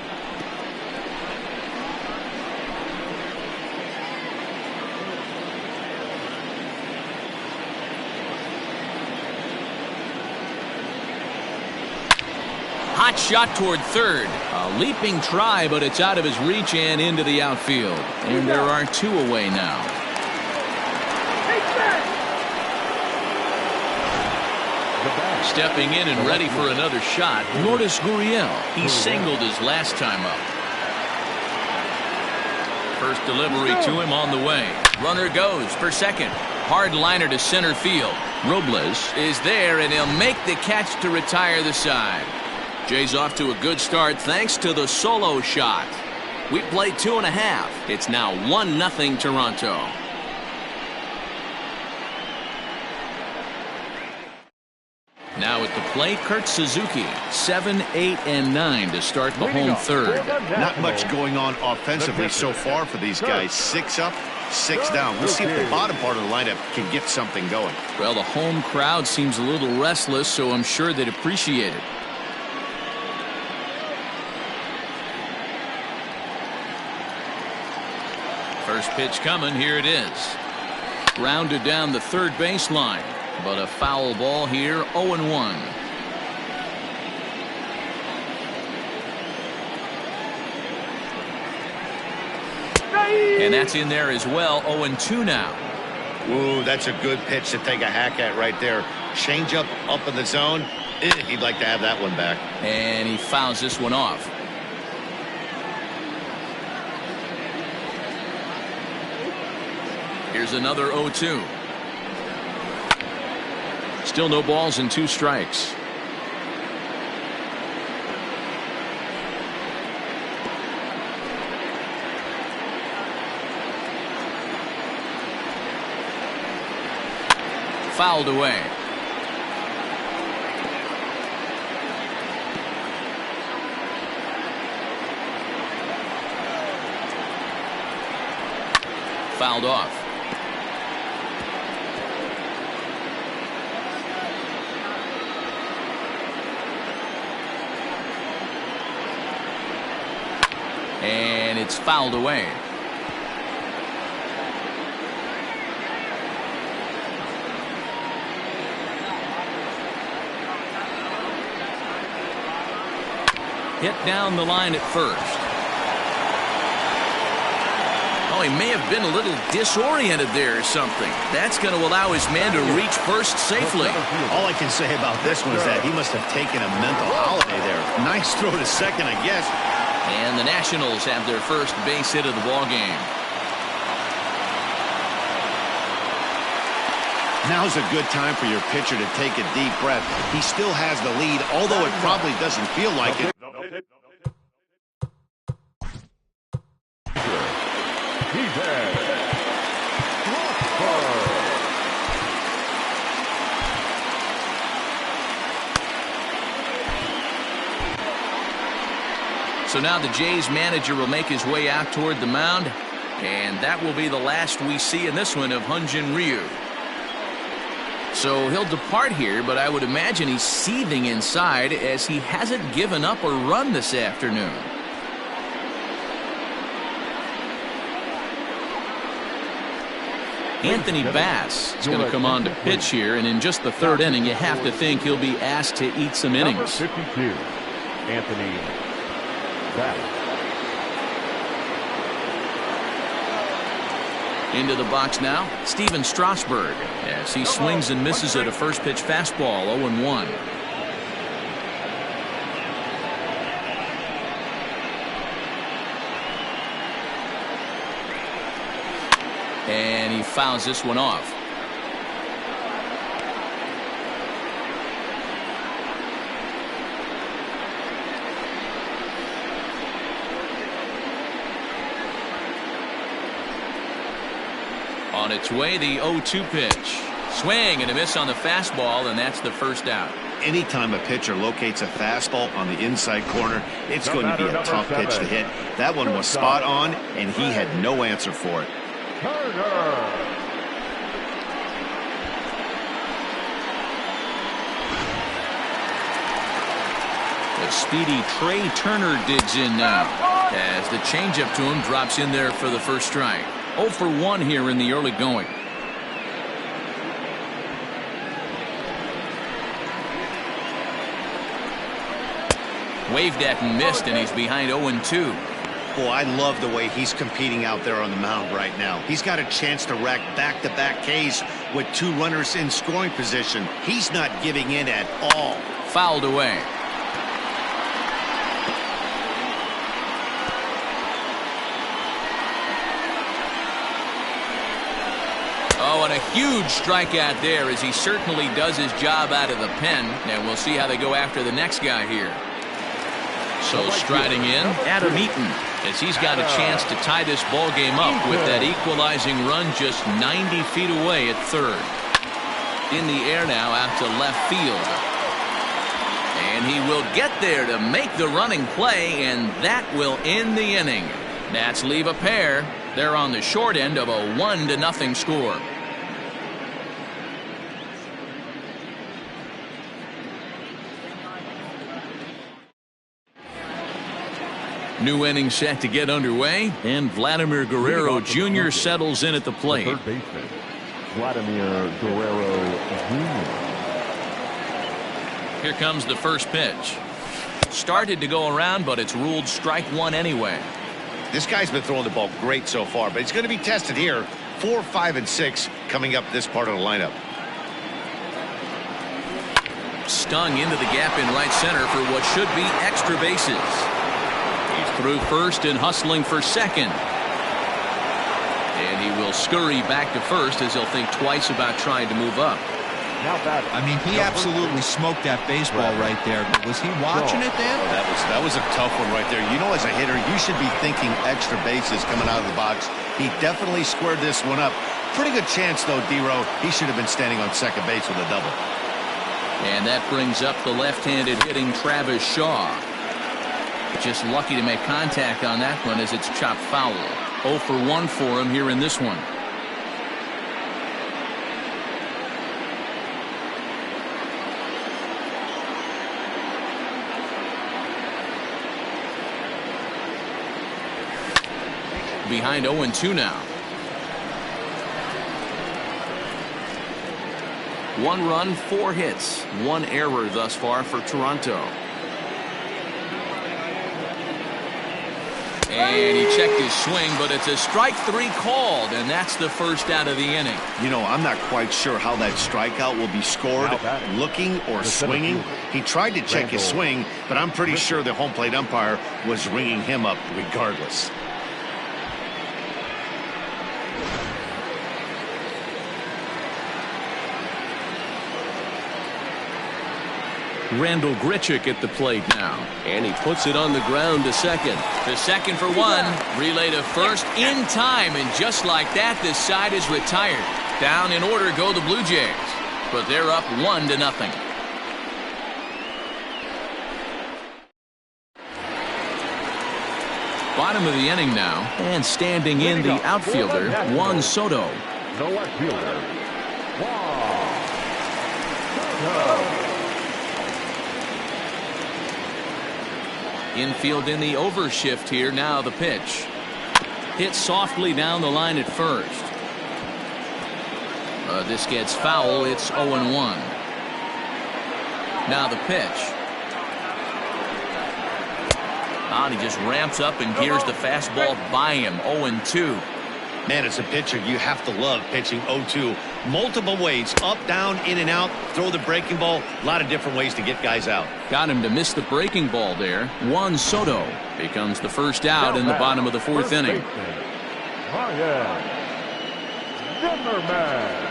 Hot shot toward third. A leaping try, but it's out of his reach and into the outfield. And there are 2 away now. Stepping in and ready for another shot, Lourdes Gurriel. He singled his last time up. First delivery to him on the way. Runner goes for second. Hard liner to center field. Robles is there, and he'll make the catch to retire the side. Jays off to a good start thanks to the solo shot. We played 2.5. It's now 1-0 Toronto. Now at the plate, Kurt Suzuki. 7, 8, and 9 to start the home third. Not much going on offensively so far for these guys. 6 up, 6 down. We'll see if the bottom part of the lineup can get something going. Well, the home crowd seems a little restless, so I'm sure they'd appreciate it. First pitch coming. Here it is. Grounded down the third baseline. But a foul ball here, 0-1. And that's in there as well, 0-2 now. Ooh, that's a good pitch to take a hack at right there. Change up in the zone. He'd like to have that one back. And he fouls this one off. Here's another 0-2. Still no balls and 2 strikes. Fouled away. Fouled off. And it's fouled away. Hit down the line at first. Oh, he may have been a little disoriented there or something. That's going to allow his man to reach first safely. All I can say about this one is that he must have taken a mental holiday there. Nice throw to second, I guess. And the Nationals have their first base hit of the ball game. Now's a good time for your pitcher to take a deep breath. He still has the lead, although it probably doesn't feel like it. He's there. So now the Jays manager will make his way out toward the mound, and that will be the last we see in this one of Hyun-Jin Ryu. So he'll depart here, but I would imagine he's seething inside as he hasn't given up a run this afternoon. Anthony Bass is going to come on to pitch here, and in just the third inning, you have to think he'll be asked to eat some innings. 52, Anthony Bass. Into the box now, Steven Strasburg, as he swings and misses at a first pitch fastball, 0-1. And he fouls this one off. On its way, the 0-2 pitch. Swing and a miss on the fastball, and that's the first out. Anytime a pitcher locates a fastball on the inside corner, it's going to be a tough pitch to hit. That one was spot on, and he had no answer for it. The speedy Trey Turner digs in now, as the changeup to him drops in there for the first strike. 0 for 1 here in the early going. Waved at and missed, and he's behind 0-2. Boy, I love the way he's competing out there on the mound right now. He's got a chance to rack back-to-back Ks with 2 runners in scoring position. He's not giving in at all. Fouled away. Oh, and a huge strikeout there, as he certainly does his job out of the pen. And we'll see how they go after the next guy here. So striding in, Adam Eaton, as he's got a chance to tie this ball game up with that equalizing run just 90 feet away at third. In the air now out to left field. And he will get there to make the running play, and that will end the inning. That's leave a pair. They're on the short end of a 1-0 score. New inning set to get underway, and Vladimir Guerrero Jr. settles in at the plate. Third baseman, Vladimir Guerrero Jr. Here comes the first pitch. Started to go around, but it's ruled strike one anyway. This guy's been throwing the ball great so far, but he's going to be tested here. 4, 5, and 6 coming up this part of the lineup. Stung into the gap in right center for what should be extra bases. He's through first and hustling for second. And he will scurry back to first as he'll think twice about trying to move up. I mean, he absolutely smoked that baseball right there. But was he watching it then? Oh, that was a tough one right there. You know, as a hitter, you should be thinking extra bases coming out of the box. He definitely squared this one up. Pretty good chance, though, D-Row. He should have been standing on second base with a double. And that brings up the left-handed hitting Travis Shaw. Just lucky to make contact on that one as it's chopped foul. 0 for 1 for him here in this one. Behind 0-2 now. 1 run, 4 hits, 1 error thus far for Toronto. And he checked his swing, but it's a strike 3 called, and that's the first out of the inning. You know, I'm not quite sure how that strikeout will be scored, looking or swinging. He tried to check his swing, but I'm pretty sure the home plate umpire was ringing him up regardless. Randall Grichuk at the plate now. And he puts it on the ground to second. To second for one. Relay to first in time. And just like that, this side is retired. Down in order go the Blue Jays. But they're up 1-0. Bottom of the inning now. And standing in the outfielder, Juan Soto. The left fielder, Juan Soto. Infield in the overshift here. Now the pitch. Hit softly down the line at first. This gets foul. It's 0-1. Now the pitch. And he just ramps up and gears the fastball by him. 0-2. Man, as a pitcher, you have to love pitching 0-2. Multiple ways, up, down, in and out, throw the breaking ball. A lot of different ways to get guys out. Got him to miss the breaking ball there. Juan Soto becomes the first out in the bottom of the fourth inning. Ryan Zimmerman.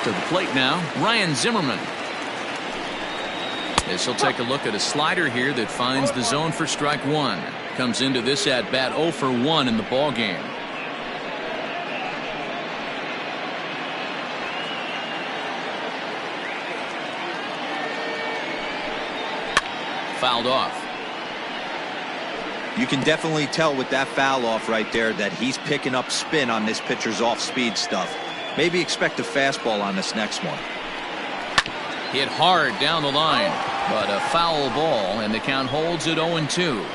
To the plate now, Ryan Zimmerman. As he'll take a look at a slider here that finds the zone for strike one. Comes into this at bat 0 for 1 in the ball game. Fouled off. You can definitely tell with that foul off right there that he's picking up spin on this pitcher's off-speed stuff. Maybe expect a fastball on this next one. Hit hard down the line, but a foul ball, and the count holds at 0-2.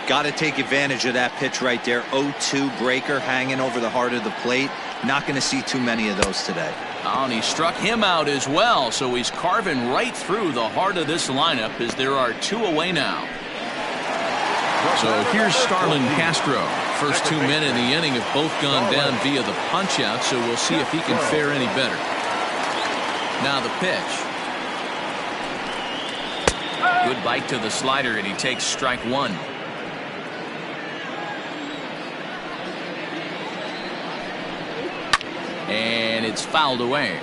Got to take advantage of that pitch right there. 0-2 breaker hanging over the heart of the plate. Not going to see too many of those today. Oh, and he struck him out as well, so he's carving right through the heart of this lineup as there are 2 away now. So here's Starlin Castro. First 2 men in the inning have both gone down via the punch-out, so we'll see if he can fare any better. Now the pitch. Good bite to the slider, and he takes strike one. And it's fouled away.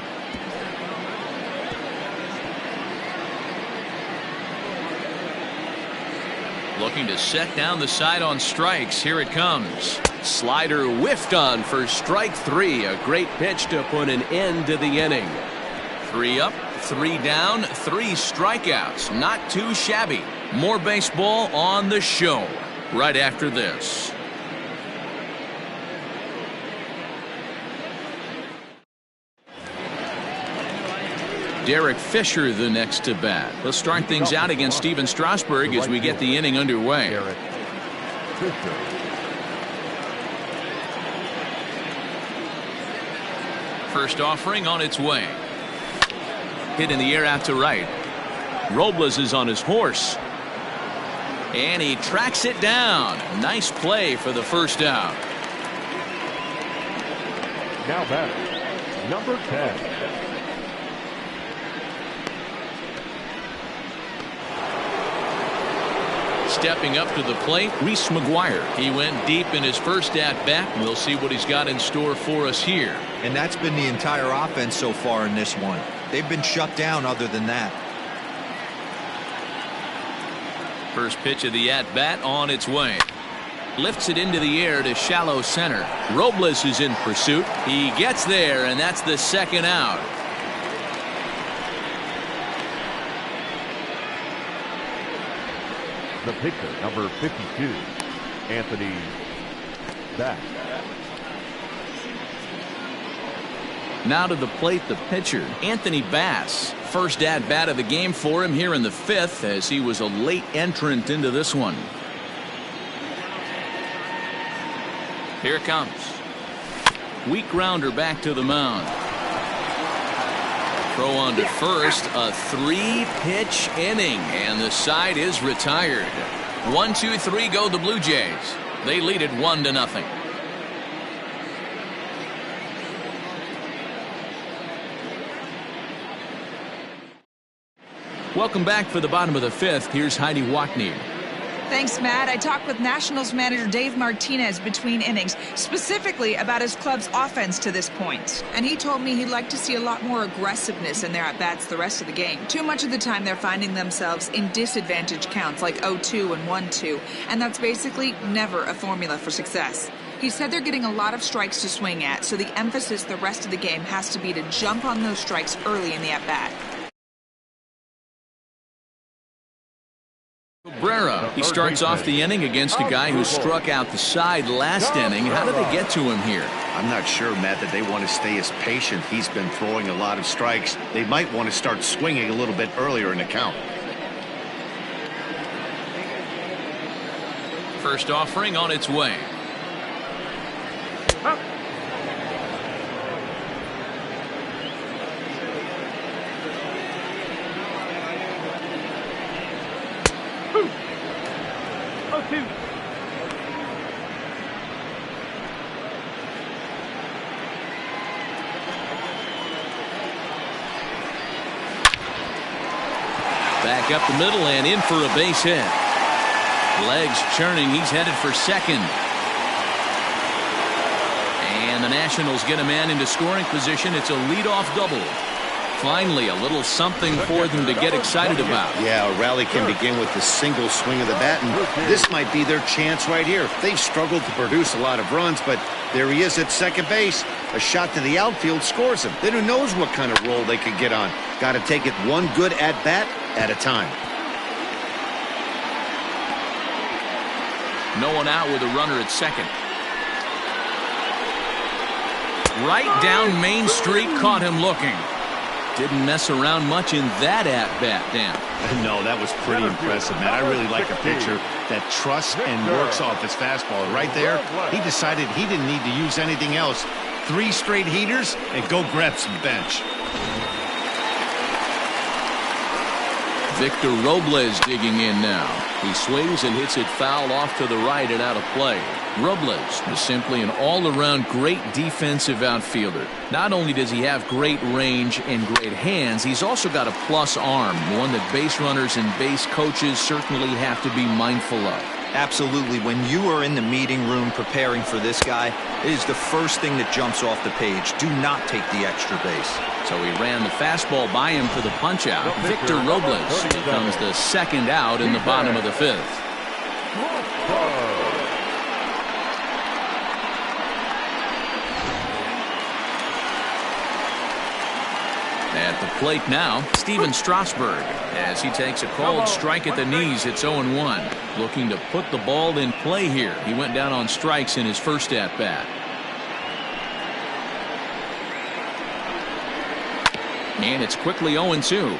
Looking to set down the side on strikes. Here it comes. Slider whiffed on for strike 3. A great pitch to put an end to the inning. 3 up, 3 down, 3 strikeouts. Not too shabby. More baseball on the show right after this. Derek Fisher the next to bat. Let's start things out against Steven Strasburg as we get the inning underway. Derek Fisher. First offering on its way. Hit in the air out to right. Robles is on his horse. And he tracks it down. Nice play for the first out. Now batting, number 10. Stepping up to the plate, Reese McGuire. He went deep in his first at-bat. We'll see what he's got in store for us here. And that's been the entire offense so far in this one. They've been shut down other than that. First pitch of the at-bat on its way. Lifts it into the air to shallow center. Robles is in pursuit. He gets there, and that's the second out. The pitcher, number 52, Anthony Bass. Now to the plate, the pitcher, Anthony Bass. First at-bat of the game for him here in the 5th, as he was a late entrant into this one. Here it comes. Weak grounder back to the mound. Throw on to first, a 3-pitch inning, and the side is retired. 1, 2, 3 go the Blue Jays. They lead it 1-0. Welcome back for the bottom of the 5th. Here's Heidi Watney. Thanks, Matt. I talked with Nationals manager Dave Martinez between innings, specifically about his club's offense to this point. And he told me he'd like to see a lot more aggressiveness in their at-bats the rest of the game. Too much of the time they're finding themselves in disadvantage counts like 0-2 and 1-2, and that's basically never a formula for success. He said they're getting a lot of strikes to swing at, so the emphasis the rest of the game has to be to jump on those strikes early in the at-bat. Cabrera, he starts off the inning against a guy who struck out the side last inning. How did they get to him here? I'm not sure, Matt, that they want to stay as patient. He's been throwing a lot of strikes. They might want to start swinging a little bit earlier in the count. First offering on its way. Back up the middle and in for a base hit. Legs churning. He's headed for second. And the Nationals get a man into scoring position. It's a leadoff double. Finally, a little something for them to get excited about. Yeah, a rally can begin with the single swing of the bat, and this might be their chance right here. They've struggled to produce a lot of runs, but there he is at second base. A shot to the outfield scores him. Then who knows what kind of roll they could get on. Got to take it one good at-bat at a time. No one out with a runner at second. Right down Main Street, caught him looking. Didn't mess around much in that at-bat, Dan. No, that was pretty impressive, man. I really like a pitcher that trusts and works off his fastball. Right there, he decided he didn't need to use anything else. 3 straight heaters and go grab some bench. Victor Robles digging in now. He swings and hits it foul off to the right and out of play. Robles is simply an all-around great defensive outfielder. Not only does he have great range and great hands, he's also got a plus arm, one that base runners and base coaches certainly have to be mindful of. Absolutely. When you are in the meeting room preparing for this guy, it is the first thing that jumps off the page. Do not take the extra base. So he ran the fastball by him for the punch-out. Victor Robles becomes the second out in the bottom of the 5th. At the plate now, Steven Strasburg, as he takes a called strike at the knees. It's 0-1. Looking to put the ball in play here. He went down on strikes in his first at-bat. And it's quickly 0-2.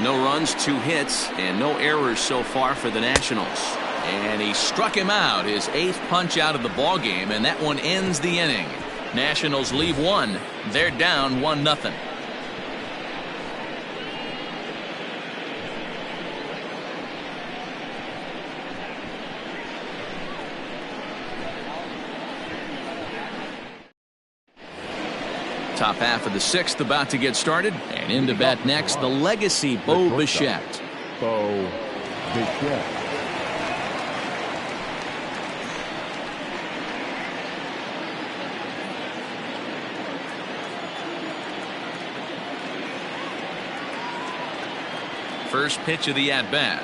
No runs, 2 hits, and no errors so far for the Nationals. And he struck him out, his 8th punch out of the ballgame, and that one ends the inning. Nationals leave 1. They're down 1-0. Top half of the 6th about to get started, and into bat next, the legacy Mlb더쇼. Mlb더쇼. First pitch of the at-bat.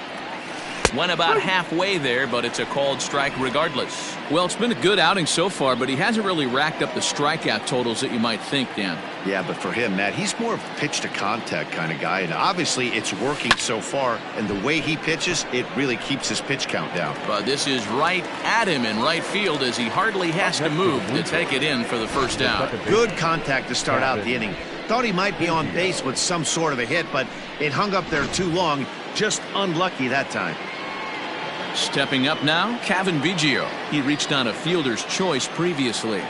Went about halfway there, but it's a called strike regardless. Well, it's been a good outing so far, but he hasn't really racked up the strikeout totals that you might think, Dan. Yeah, but for him, Matt, he's more of a pitch-to-contact kind of guy, and obviously it's working so far, and the way he pitches, it really keeps his pitch count down. But this is right at him in right field as he hardly has to move to take it in for the first out. Good contact to start out the inning. Thought he might be on base with some sort of a hit, but it hung up there too long. Just unlucky that time. Stepping up now, Cavan Biggio. He reached on a fielder's choice previously.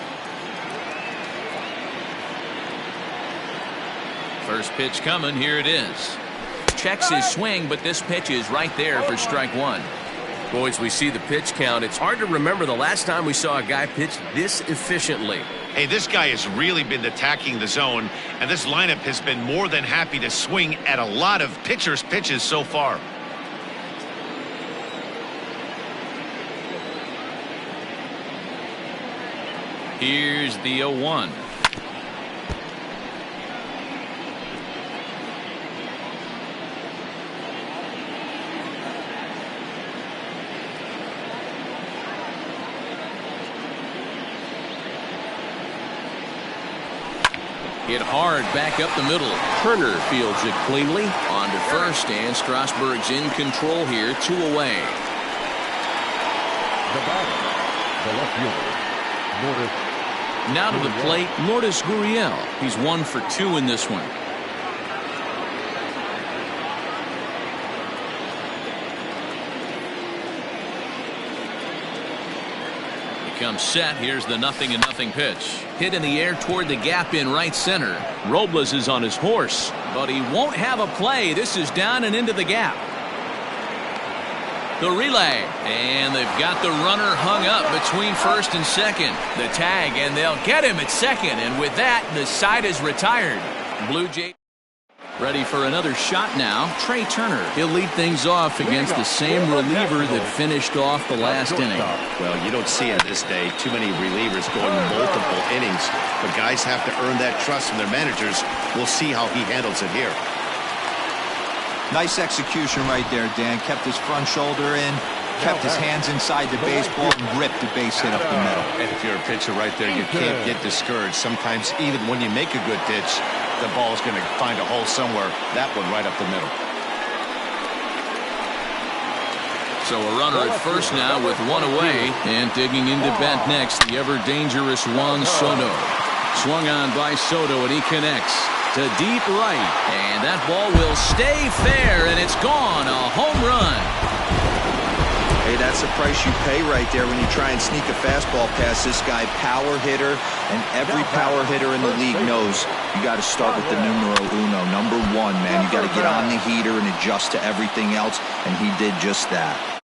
First pitch coming, here it is. Checks his swing, but this pitch is right there for strike 1. Boys, we see the pitch count. It's hard to remember the last time we saw a guy pitch this efficiently. Hey, this guy has really been attacking the zone, and this lineup has been more than happy to swing at a lot of pitchers' pitches so far. Here's the 0-1. Hit hard back up the middle. Turner fields it cleanly. On to first, and Strasburg's in control here, 2 away. The batter, the left fielder, Lourdes. Now to the plate, Lourdes Gurriel. He's 1 for 2 in this one. Comes set. Here's the 0-0 pitch. Hit in the air toward the gap in right center. Robles is on his horse, but he won't have a play. This is down and into the gap. The relay, and they've got the runner hung up between first and second. The tag, and they'll get him at second, and with that, the side is retired. Blue Jays ready for another shot now. Trey Turner. He'll lead things off against the same reliever that finished off the last inning. Well, you don't see in this day too many relievers going multiple innings, but guys have to earn that trust from their managers. We'll see how he handles it here. Nice execution right there, Dan. Kept his front shoulder in, kept his hands inside the baseball, and ripped the base hit up the middle. And if you're a pitcher right there, you can't get discouraged. Sometimes even when you make a good pitch, the ball is going to find a hole somewhere. That one right up the middle. So a runner at first now with 1 away, and digging into bat next, the ever-dangerous Juan Soto. Swung on by Soto, and he connects to deep right, and that ball will stay fair, and it's gone. A home run. Hey, that's the price you pay right there when you try and sneak a fastball past this guy. Power hitter, and every power hitter in the league knows you got to start with the numero uno, number 1, man. You got to get on the heater and adjust to everything else, and he did just that.